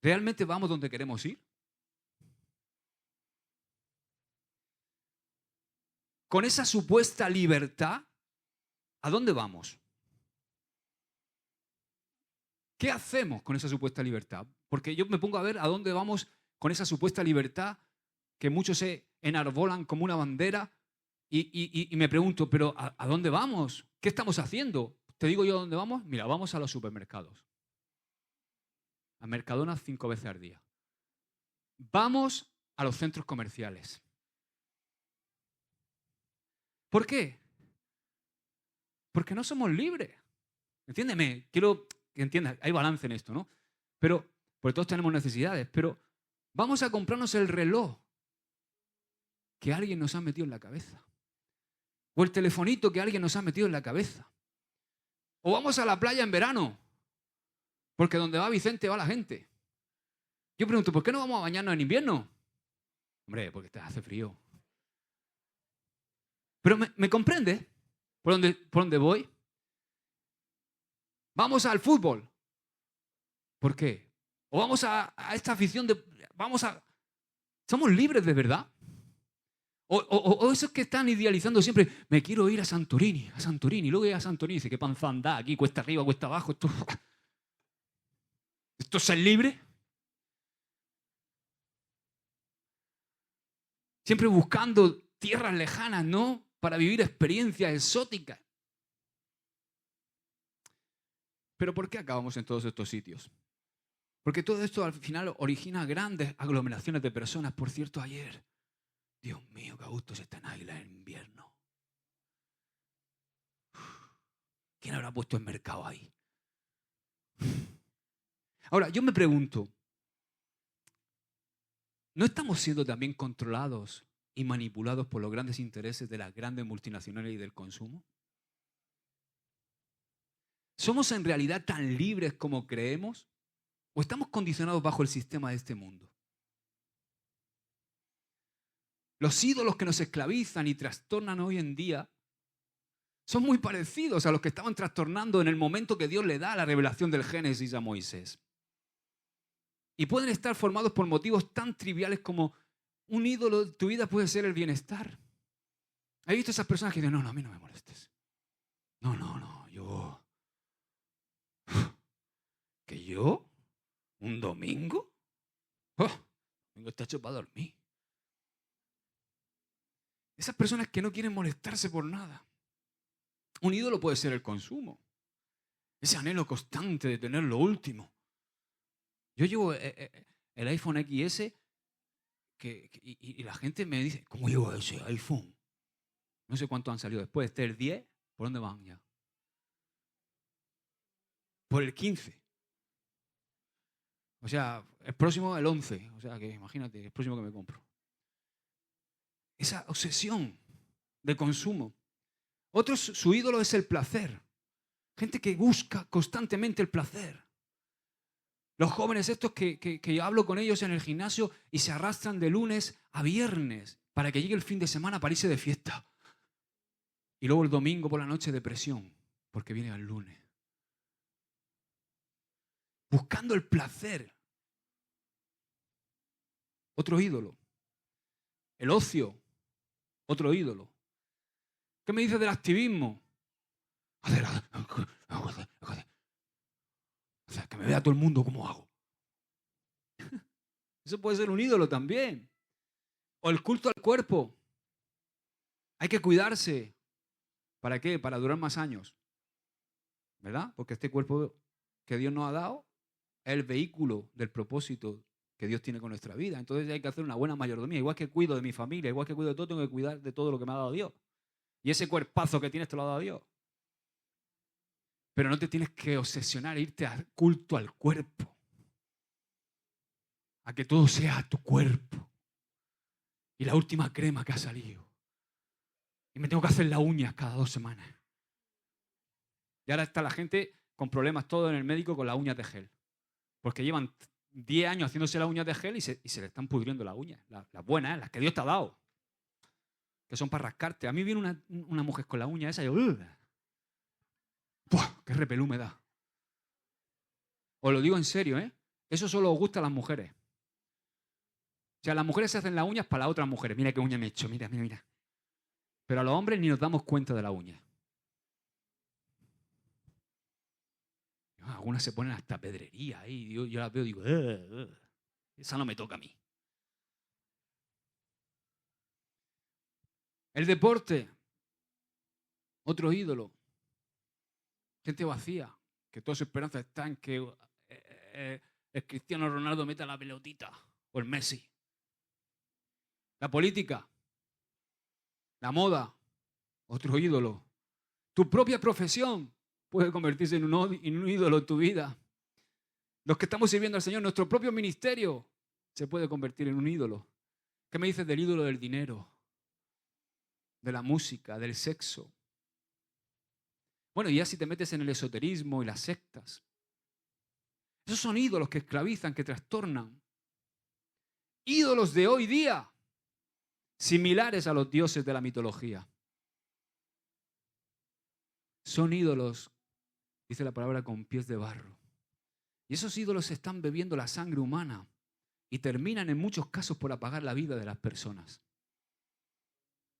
¿Realmente vamos donde queremos ir? Con esa supuesta libertad, ¿a dónde vamos? ¿Qué hacemos con esa supuesta libertad? Porque yo me pongo a ver a dónde vamos con esa supuesta libertad que muchos se enarbolan como una bandera y me pregunto, ¿pero a dónde vamos? ¿Qué estamos haciendo? ¿Te digo yo a dónde vamos? Mira, vamos a los supermercados. A Mercadona 5 veces al día. Vamos a los centros comerciales. ¿Por qué? Porque no somos libres. Entiéndeme, quiero que entiendas, hay balance en esto, ¿no? Pero, porque todos tenemos necesidades, pero vamos a comprarnos el reloj que alguien nos ha metido en la cabeza. O el telefonito que alguien nos ha metido en la cabeza. O vamos a la playa en verano, porque donde va Vicente va la gente. Yo pregunto, ¿por qué no vamos a bañarnos en invierno? Hombre, porque hace frío. Pero ¿me comprende por dónde voy? Vamos al fútbol. ¿Por qué? O vamos a esta afición de... ¿Somos libres de verdad? O esos que están idealizando siempre, me quiero ir a Santorini. Y luego ir a Santorini y dice, qué panzada, aquí, cuesta arriba, cuesta abajo. ¿Esto es ser libre? Siempre buscando tierras lejanas, ¿no? Para vivir experiencias exóticas. ¿Pero por qué acabamos en todos estos sitios? Porque todo esto al final origina grandes aglomeraciones de personas. Por cierto, ayer, Dios mío, qué gusto se está en Águila en invierno. ¿Quién habrá puesto el mercado ahí? Ahora, yo me pregunto, ¿no estamos siendo también controlados y manipulados por los grandes intereses de las grandes multinacionales y del consumo? ¿Somos en realidad tan libres como creemos? ¿O estamos condicionados bajo el sistema de este mundo? Los ídolos que nos esclavizan y trastornan hoy en día son muy parecidos a los que estaban trastornando en el momento que Dios le da la revelación del Génesis a Moisés. Y pueden estar formados por motivos tan triviales como un ídolo de tu vida puede ser el bienestar. ¿Has visto esas personas que dicen, no, a mí no me molestes? No, yo... ¿Que yo? ¿Un domingo? Domingo está hecho para dormir. Esas personas que no quieren molestarse por nada. Un ídolo puede ser el consumo. Ese anhelo constante de tener lo último. Yo llevo el iPhone XS y la gente me dice, ¿cómo llevo ese iPhone? No sé cuántos han salido después. Este es el 10. ¿Por dónde van ya? Por el 15. O sea, el próximo el 11. O sea, que imagínate, el próximo que me compro. Esa obsesión de consumo. Otros, su ídolo es el placer. Gente que busca constantemente el placer. Los jóvenes estos que yo hablo con ellos en el gimnasio y se arrastran de lunes a viernes para que llegue el fin de semana para irse de fiesta. Y luego el domingo por la noche depresión, porque viene el lunes. Buscando el placer. Otro ídolo. El ocio. Otro ídolo. ¿Qué me dices del activismo? O sea, que me vea todo el mundo cómo hago. Eso puede ser un ídolo también. O el culto al cuerpo. Hay que cuidarse. ¿Para qué? Para durar más años. ¿Verdad? Porque este cuerpo que Dios nos ha dado es el vehículo del propósito que Dios tiene con nuestra vida. Entonces hay que hacer una buena mayordomía. Igual que cuido de mi familia, igual que cuido de todo, tengo que cuidar de todo lo que me ha dado Dios. Y ese cuerpazo que tienes te lo ha dado Dios. Pero no te tienes que obsesionar, irte al culto al cuerpo. A que todo sea tu cuerpo. Y la última crema que ha salido. Y me tengo que hacer las uñas cada 2 semanas. Y ahora está la gente con problemas todos en el médico con las uñas de gel. Porque llevan 10 años haciéndose las uñas de gel y se le están pudriendo las uñas. Las buenas, las que Dios te ha dado. Que son para rascarte. A mí viene una mujer con la uña esa y yo... ¡Puah! ¡Qué repelú me da! Os lo digo en serio, ¿eh? Eso solo os gusta a las mujeres. O sea, las mujeres se hacen las uñas para las otras mujeres. Mira qué uña me he hecho, mira, mira, mira. Pero a los hombres ni nos damos cuenta de la uña. Algunas se ponen hasta pedrería ahí. Yo las veo y digo, esa no me toca a mí. El deporte, otro ídolo. Gente vacía, que toda su esperanza está en que el Cristiano Ronaldo meta la pelotita, o el Messi. La política, la moda, otro ídolo. Tu propia profesión puede convertirse en un ídolo en tu vida. Los que estamos sirviendo al Señor, nuestro propio ministerio se puede convertir en un ídolo. ¿Qué me dices del ídolo del dinero? De la música, del sexo. Bueno, y ya si te metes en el esoterismo y las sectas. Esos son ídolos que esclavizan, que trastornan. Ídolos de hoy día, similares a los dioses de la mitología. Son ídolos, dice la palabra, con pies de barro. Y esos ídolos están bebiendo la sangre humana y terminan en muchos casos por apagar la vida de las personas.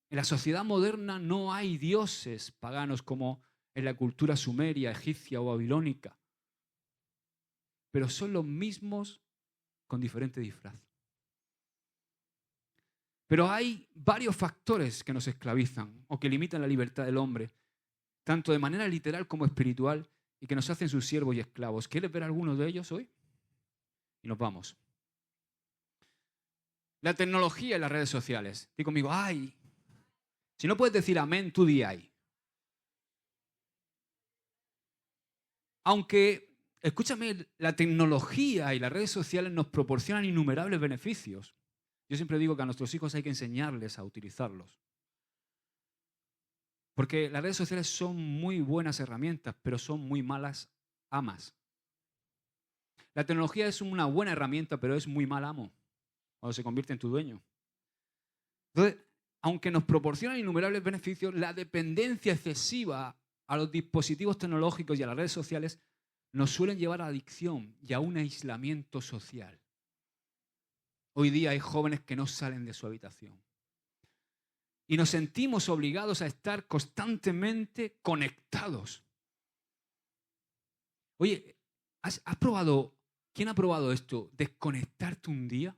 En la sociedad moderna no hay dioses paganos como en la cultura sumeria, egipcia o babilónica. Pero son los mismos con diferente disfraz. Pero hay varios factores que nos esclavizan o que limitan la libertad del hombre, tanto de manera literal como espiritual, y que nos hacen sus siervos y esclavos. ¿Quieres ver algunos de ellos hoy? Y nos vamos. La tecnología y las redes sociales. Di conmigo, ¡ay! Si no puedes decir amén, tú di ay. Aunque, escúchame, la tecnología y las redes sociales nos proporcionan innumerables beneficios. Yo siempre digo que a nuestros hijos hay que enseñarles a utilizarlos. Porque las redes sociales son muy buenas herramientas, pero son muy malas amas. La tecnología es una buena herramienta, pero es muy mal amo cuando se convierte en tu dueño. Entonces, aunque nos proporcionan innumerables beneficios, la dependencia excesiva a los dispositivos tecnológicos y a las redes sociales nos suelen llevar a adicción y a un aislamiento social. Hoy día hay jóvenes que no salen de su habitación. Y nos sentimos obligados a estar constantemente conectados. Oye, ¿has probado, quién ha probado esto? Desconectarte un día.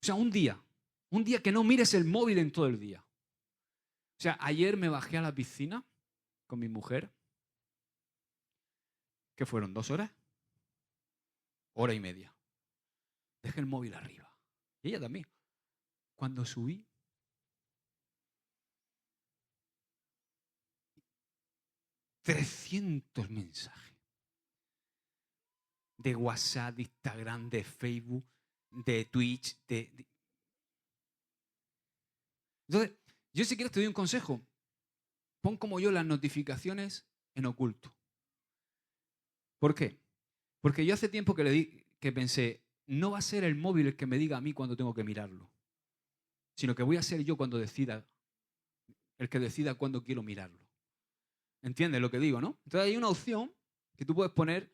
O sea, un día que no mires el móvil en todo el día. O sea, ayer me bajé a la piscina con mi mujer. ¿Qué fueron? 2 horas? 1 hora y media. Dejé el móvil arriba. Y ella también. Cuando subí, 300 mensajes. De WhatsApp, de Instagram, de Facebook, de Twitch. Entonces, yo si quieres te doy un consejo. Pon como yo las notificaciones en oculto. ¿Por qué? Porque yo hace tiempo que pensé, no va a ser el móvil el que me diga a mí cuando tengo que mirarlo, sino que voy a ser yo cuando decida, el que decida cuándo quiero mirarlo. ¿Entiendes lo que digo, no? Entonces hay una opción que tú puedes poner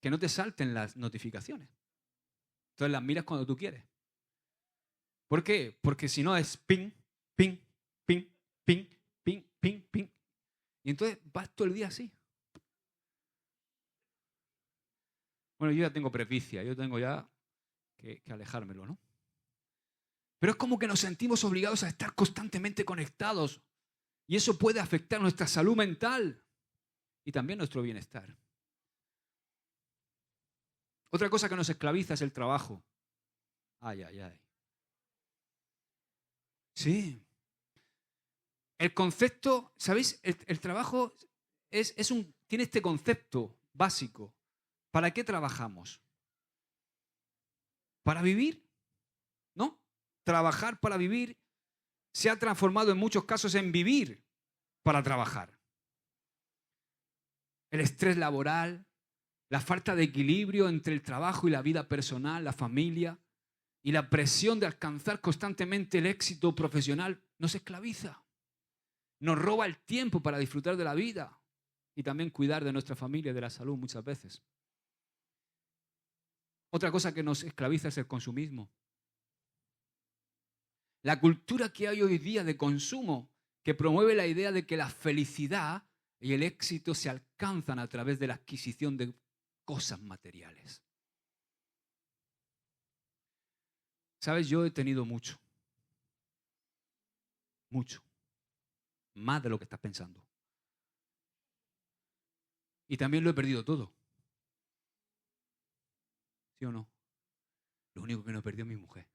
que no te salten las notificaciones. Entonces las miras cuando tú quieres. ¿Por qué? Porque si no es ping, ping, ping, ping, ping, ping, ping. Y entonces vas todo el día así. Bueno, yo ya tengo presbicia, yo tengo ya que alejármelo, ¿no? Pero es como que nos sentimos obligados a estar constantemente conectados. Y eso puede afectar nuestra salud mental y también nuestro bienestar. Otra cosa que nos esclaviza es el trabajo. Ay, ay, ay. Sí. El concepto, ¿sabéis? El trabajo tiene este concepto básico. ¿Para qué trabajamos? ¿Para vivir? ¿No? Trabajar para vivir se ha transformado en muchos casos en vivir para trabajar. El estrés laboral, La falta de equilibrio entre el trabajo y la vida personal, la familia, y la presión de alcanzar constantemente el éxito profesional nos esclaviza. Nos roba el tiempo para disfrutar de la vida y también cuidar de nuestra familia y de la salud muchas veces. Otra cosa que nos esclaviza es el consumismo. La cultura que hay hoy día de consumo, que promueve la idea de que la felicidad y el éxito se alcanzan a través de la adquisición de cosas materiales. ¿Sabes? Yo he tenido mucho. Mucho. Más de lo que estás pensando. Y también lo he perdido todo. ¿Sí o no? Lo único que no he perdido es mi mujer.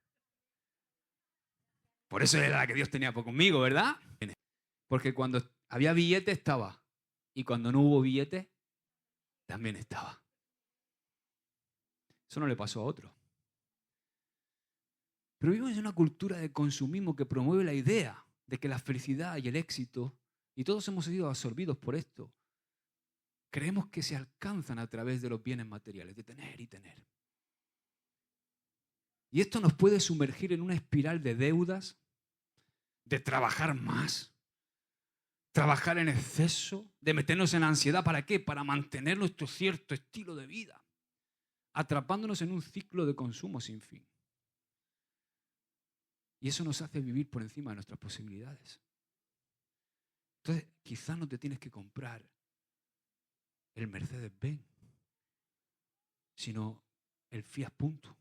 Por eso era la que Dios tenía conmigo, ¿verdad? Porque cuando había billete estaba. Y cuando no hubo billete, también estaba. Eso no le pasó a otro. Pero vivimos en una cultura de consumismo que promueve la idea de que la felicidad y el éxito, y todos hemos sido absorbidos por esto, creemos que se alcanzan a través de los bienes materiales, de tener y tener. Y esto nos puede sumergir en una espiral de deudas, de trabajar más, trabajar en exceso, de meternos en ansiedad. ¿Para qué? Para mantener nuestro cierto estilo de vida, atrapándonos en un ciclo de consumo sin fin. Y eso nos hace vivir por encima de nuestras posibilidades. Entonces, quizás no te tienes que comprar el Mercedes-Benz, sino el Fiat Punto.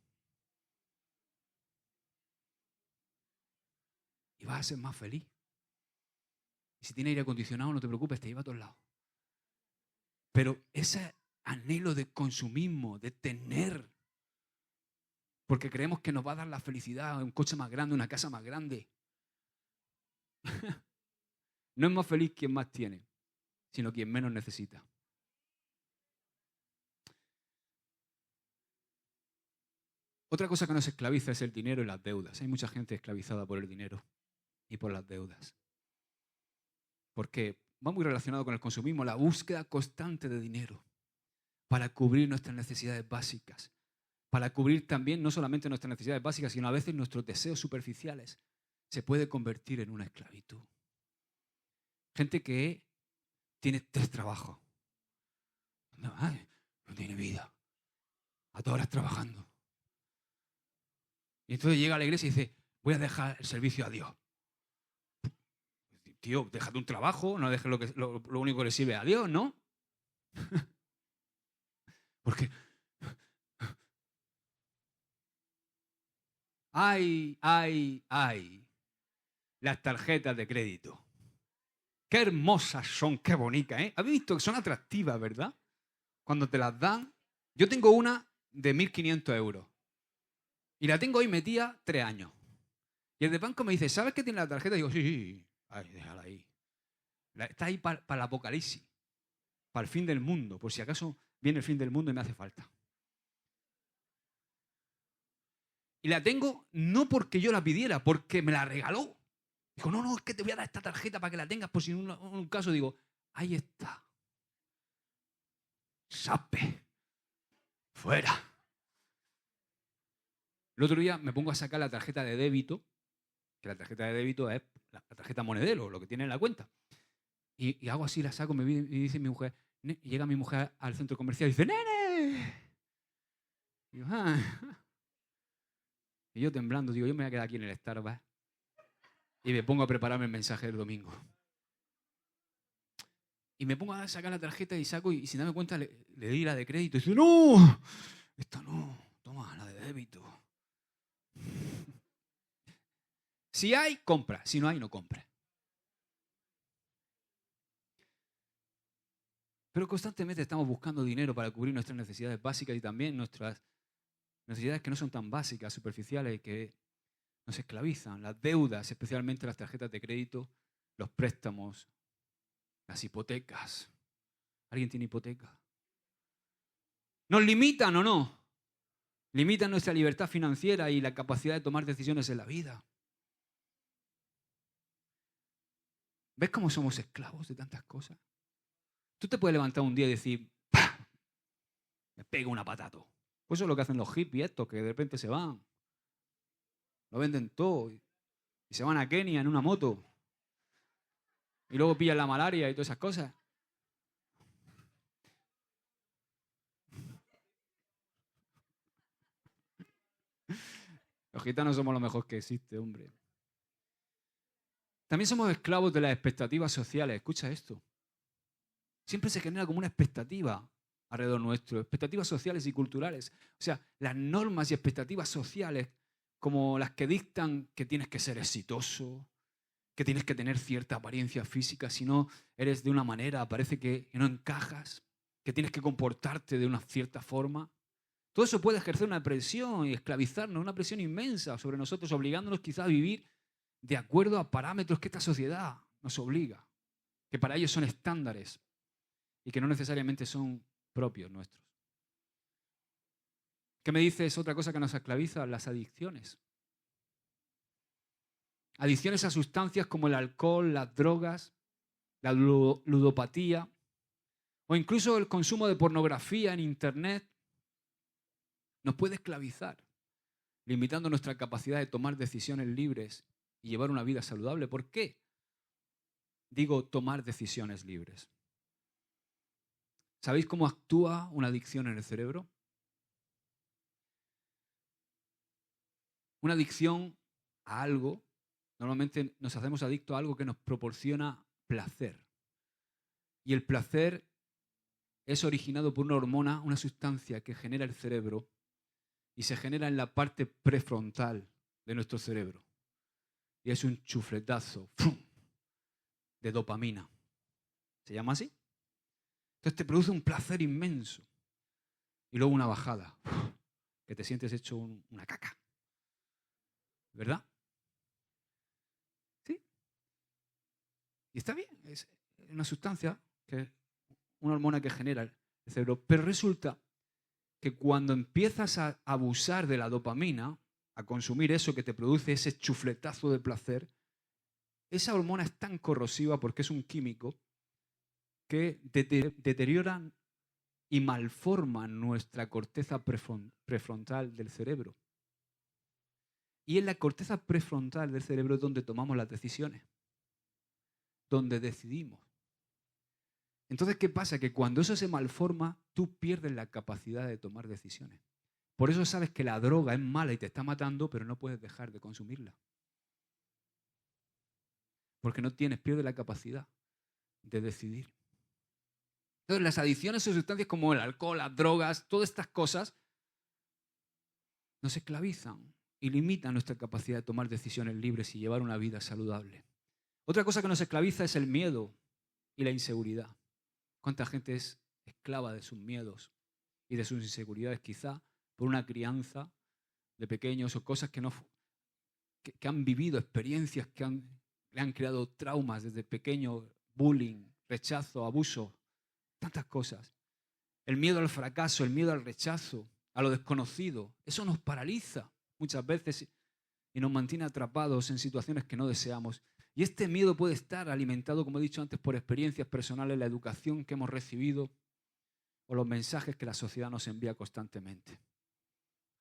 Y vas a ser más feliz. Y si tiene aire acondicionado, no te preocupes, te lleva a todos lados. Pero ese anhelo de consumismo, de tener, porque creemos que nos va a dar la felicidad, un coche más grande, una casa más grande. No es más feliz quien más tiene, sino quien menos necesita. Otra cosa que nos esclaviza es el dinero y las deudas. Hay mucha gente esclavizada por el dinero y por las deudas. Porque va muy relacionado con el consumismo, la búsqueda constante de dinero para cubrir nuestras necesidades básicas. Para cubrir también no solamente nuestras necesidades básicas, sino a veces nuestros deseos superficiales. Se puede convertir en una esclavitud. Gente que tiene 3 trabajos. No tiene vida. A todas horas trabajando. Y entonces llega a la iglesia y dice, voy a dejar el servicio a Dios. Tío, déjate un trabajo, no dejes lo único que le sirve a Dios, ¿no? Porque ay, las tarjetas de crédito. Qué hermosas son, qué bonitas, ¿eh? ¿Habéis visto que son atractivas, verdad? Cuando te las dan. Yo tengo una de 1.500 euros. Y la tengo ahí metida 3 años. Y el de banco me dice, ¿sabes qué tiene la tarjeta? Y digo, sí. Ay, déjala ahí. Está ahí para el apocalipsis. Para el fin del mundo. Por si acaso viene el fin del mundo y me hace falta. Y la tengo no porque yo la pidiera, porque me la regaló. Dijo, no, es que te voy a dar esta tarjeta para que la tengas, por si en un caso digo, ahí está. Sape. Fuera. El otro día me pongo a sacar la tarjeta de débito, que la tarjeta de débito es la tarjeta monedero, lo que tiene en la cuenta. Y hago así, la saco, y dice mi mujer, y llega mi mujer al centro comercial y dice, ¡nene! Y yo, Y yo temblando, digo, yo me voy a quedar aquí en el Starbucks. Y me pongo a prepararme el mensaje del domingo. Y me pongo a sacar la tarjeta y saco, y sin darme cuenta le di la de crédito. Y dice, ¡no! Esta no, toma, la de débito. Si hay, compra. Si no hay, no compra. Pero constantemente estamos buscando dinero para cubrir nuestras necesidades básicas y también nuestras necesidades que no son tan básicas, superficiales y que nos esclavizan. Las deudas, especialmente las tarjetas de crédito, los préstamos, las hipotecas. ¿Alguien tiene hipoteca? ¿Nos limitan o no? Limitan nuestra libertad financiera y la capacidad de tomar decisiones en la vida. ¿Ves cómo somos esclavos de tantas cosas? Tú te puedes levantar un día y decir, ¡pah! me pego una patato. Pues eso es lo que hacen los hippies estos, que de repente se van. Lo venden todo y se van a Kenia en una moto. Y luego pillan la malaria y todas esas cosas. Los gitanos somos lo mejor que existe, hombre. También somos esclavos de las expectativas sociales. Escucha esto. Siempre se genera como una expectativa alrededor nuestro, expectativas sociales y culturales. O sea, las normas y expectativas sociales como las que dictan que tienes que ser exitoso, que tienes que tener cierta apariencia física, si no eres de una manera, parece que no encajas, que tienes que comportarte de una cierta forma. Todo eso puede ejercer una presión y esclavizarnos, una presión inmensa sobre nosotros, obligándonos quizás a vivir de acuerdo a parámetros que esta sociedad nos obliga, que para ellos son estándares y que no necesariamente son propios nuestros. ¿Qué me dices? Otra cosa que nos esclaviza, las adicciones. Adicciones a sustancias como el alcohol, las drogas, la ludopatía o incluso el consumo de pornografía en Internet nos puede esclavizar, limitando nuestra capacidad de tomar decisiones libres y llevar una vida saludable. ¿Por qué digo tomar decisiones libres? ¿Sabéis cómo actúa una adicción en el cerebro? Una adicción a algo, normalmente nos hacemos adictos a algo que nos proporciona placer. Y el placer es originado por una hormona, una sustancia que genera el cerebro y se genera en la parte prefrontal de nuestro cerebro. Y es un chufletazo de dopamina. ¿Se llama así? Entonces te produce un placer inmenso. Y luego una bajada, que te sientes hecho una caca. ¿Verdad? ¿Sí? Y está bien, es una sustancia, que es una hormona que genera el cerebro. Pero resulta que cuando empiezas a abusar de la dopamina, a consumir eso que te produce ese chufletazo de placer, esa hormona es tan corrosiva porque es un químico que deteriora y malforma nuestra corteza prefrontal del cerebro. Y en la corteza prefrontal del cerebro es donde tomamos las decisiones, donde decidimos. Entonces, ¿qué pasa? Que cuando eso se malforma, tú pierdes la capacidad de tomar decisiones. Por eso sabes que la droga es mala y te está matando, pero no puedes dejar de consumirla. Porque no pierdes la capacidad de decidir. Entonces, las adicciones a sustancias como el alcohol, las drogas, todas estas cosas nos esclavizan y limitan nuestra capacidad de tomar decisiones libres y llevar una vida saludable. Otra cosa que nos esclaviza es el miedo y la inseguridad. ¿Cuánta gente es esclava de sus miedos y de sus inseguridades, quizá por una crianza de pequeños o cosas que han vivido, experiencias que le han creado traumas desde pequeño, bullying, rechazo, abuso, tantas cosas. El miedo al fracaso, el miedo al rechazo, a lo desconocido, eso nos paraliza muchas veces y nos mantiene atrapados en situaciones que no deseamos. Y este miedo puede estar alimentado, como he dicho antes, por experiencias personales, la educación que hemos recibido o los mensajes que la sociedad nos envía constantemente.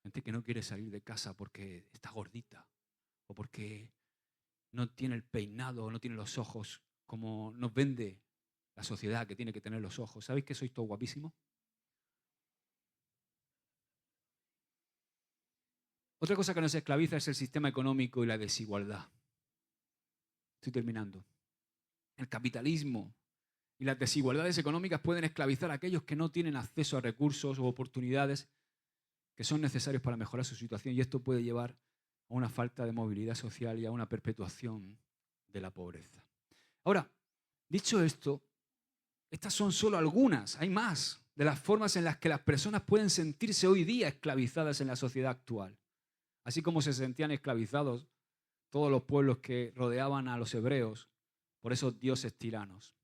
Gente que no quiere salir de casa porque está gordita o porque no tiene el peinado o no tiene los ojos como nos vende la sociedad que tiene que tener los ojos. ¿Sabéis que sois todos guapísimos? Otra cosa que nos esclaviza es el sistema económico y la desigualdad. Estoy terminando. El capitalismo y las desigualdades económicas pueden esclavizar a aquellos que no tienen acceso a recursos u oportunidades que son necesarios para mejorar su situación, y esto puede llevar a una falta de movilidad social y a una perpetuación de la pobreza. Ahora, dicho esto, estas son solo algunas, hay más, de las formas en las que las personas pueden sentirse hoy día esclavizadas en la sociedad actual. Así como se sentían esclavizados todos los pueblos que rodeaban a los hebreos por esos dioses tiranos.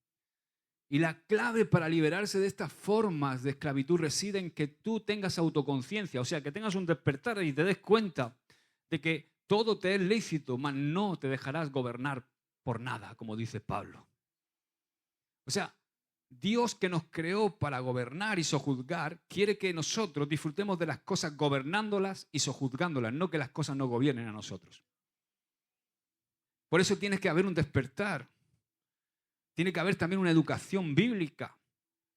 Y la clave para liberarse de estas formas de esclavitud reside en que tú tengas autoconciencia, o sea, que tengas un despertar y te des cuenta de que todo te es lícito, mas no te dejarás gobernar por nada, como dice Pablo. O sea, Dios, que nos creó para gobernar y sojuzgar, quiere que nosotros disfrutemos de las cosas gobernándolas y sojuzgándolas, no que las cosas nos gobiernen a nosotros. Por eso tiene que haber un despertar. Tiene que haber también una educación bíblica.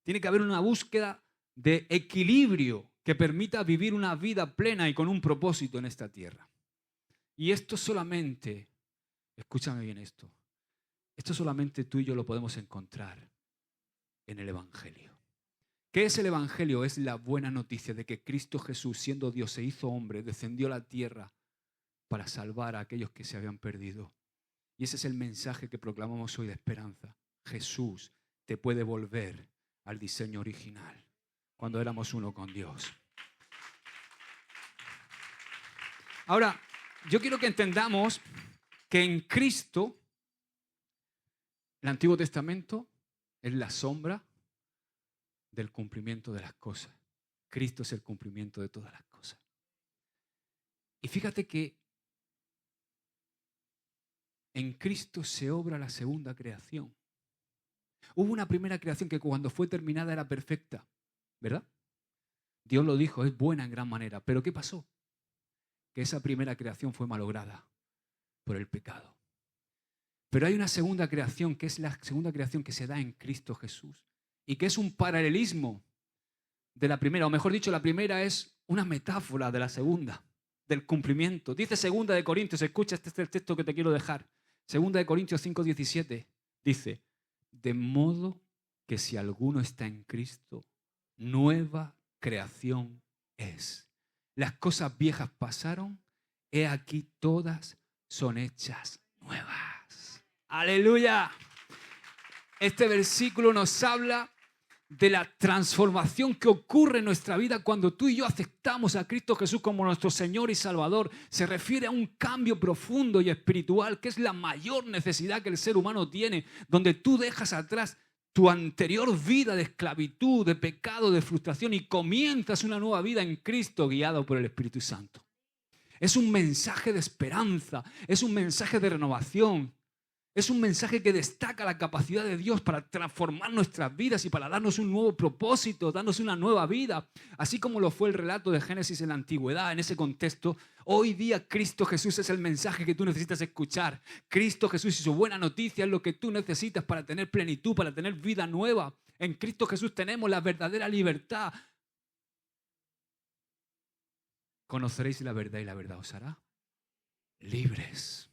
Tiene que haber una búsqueda de equilibrio que permita vivir una vida plena y con un propósito en esta tierra. Y esto solamente, escúchame bien esto solamente tú y yo lo podemos encontrar en el Evangelio. ¿Qué es el Evangelio? Es la buena noticia de que Cristo Jesús, siendo Dios, se hizo hombre, descendió a la tierra para salvar a aquellos que se habían perdido. Y ese es el mensaje que proclamamos hoy de esperanza. Jesús te puede volver al diseño original, cuando éramos uno con Dios. Ahora, yo quiero que entendamos que en Cristo, el Antiguo Testamento es la sombra del cumplimiento de las cosas. Cristo es el cumplimiento de todas las cosas. Y fíjate que en Cristo se obra la segunda creación. Hubo una primera creación que cuando fue terminada era perfecta, ¿verdad? Dios lo dijo, es buena en gran manera. Pero ¿qué pasó? Que esa primera creación fue malograda por el pecado. Pero hay una segunda creación, que es la segunda creación que se da en Cristo Jesús, y que es un paralelismo de la primera, o mejor dicho, la primera es una metáfora de la segunda, del cumplimiento. Dice 2 de Corintios, escucha, este es el texto que te quiero dejar. 2 de Corintios 5:17 dice, de modo que si alguno está en Cristo, nueva creación es. Las cosas viejas pasaron, he aquí todas son hechas nuevas. ¡Aleluya! Este versículo nos habla de la transformación que ocurre en nuestra vida cuando tú y yo aceptamos a Cristo Jesús como nuestro Señor y Salvador. Se refiere a un cambio profundo y espiritual, que es la mayor necesidad que el ser humano tiene, donde tú dejas atrás tu anterior vida de esclavitud, de pecado, de frustración y comienzas una nueva vida en Cristo guiado por el Espíritu Santo. Es un mensaje de esperanza, es un mensaje de renovación. Es un mensaje que destaca la capacidad de Dios para transformar nuestras vidas y para darnos un nuevo propósito, darnos una nueva vida. Así como lo fue el relato de Génesis en la antigüedad, en ese contexto, hoy día Cristo Jesús es el mensaje que tú necesitas escuchar. Cristo Jesús y su buena noticia es lo que tú necesitas para tener plenitud, para tener vida nueva. En Cristo Jesús tenemos la verdadera libertad. Conoceréis la verdad y la verdad os hará libres.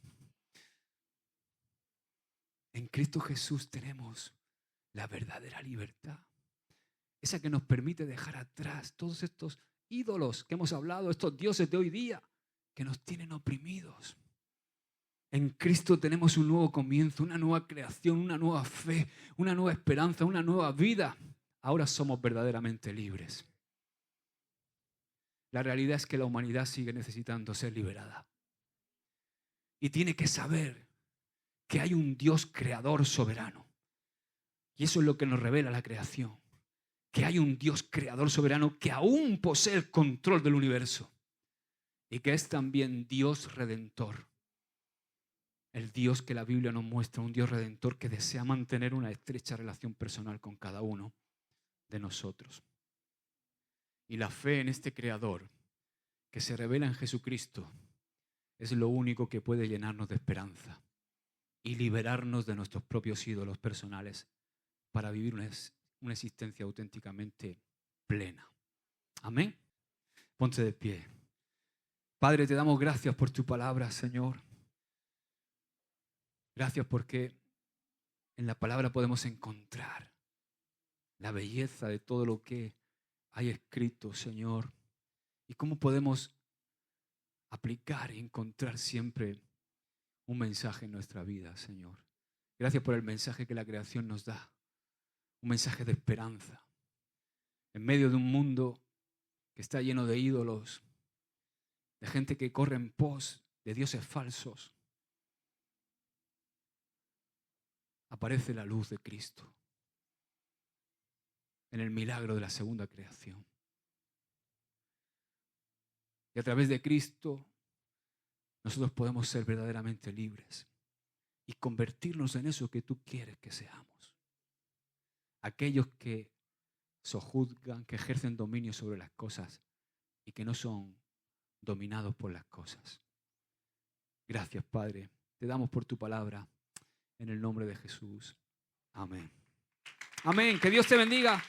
En Cristo Jesús tenemos la verdadera libertad. Esa que nos permite dejar atrás todos estos ídolos que hemos hablado, estos dioses de hoy día que nos tienen oprimidos. En Cristo tenemos un nuevo comienzo, una nueva creación, una nueva fe, una nueva esperanza, una nueva vida. Ahora somos verdaderamente libres. La realidad es que la humanidad sigue necesitando ser liberada. Y tiene que saber que hay un Dios creador soberano. Y eso es lo que nos revela la creación. Que hay un Dios creador soberano que aún posee el control del universo. Y que es también Dios redentor. El Dios que la Biblia nos muestra, un Dios redentor que desea mantener una estrecha relación personal con cada uno de nosotros. Y la fe en este creador que se revela en Jesucristo es lo único que puede llenarnos de esperanza y liberarnos de nuestros propios ídolos personales para vivir una existencia auténticamente plena. Amén. Ponte de pie. Padre, te damos gracias por tu palabra, Señor. Gracias porque en la palabra podemos encontrar la belleza de todo lo que hay escrito, Señor. Y cómo podemos aplicar y encontrar siempre un mensaje en nuestra vida, Señor. Gracias por el mensaje que la creación nos da. Un mensaje de esperanza. En medio de un mundo que está lleno de ídolos, de gente que corre en pos de dioses falsos, aparece la luz de Cristo en el milagro de la segunda creación. Y a través de Cristo nosotros podemos ser verdaderamente libres y convertirnos en eso que tú quieres que seamos. aquellos que sojuzgan, que ejercen dominio sobre las cosas y que no son dominados por las cosas. Gracias, Padre. Te damos por tu palabra en el nombre de Jesús. Amén. Amén. Que Dios te bendiga.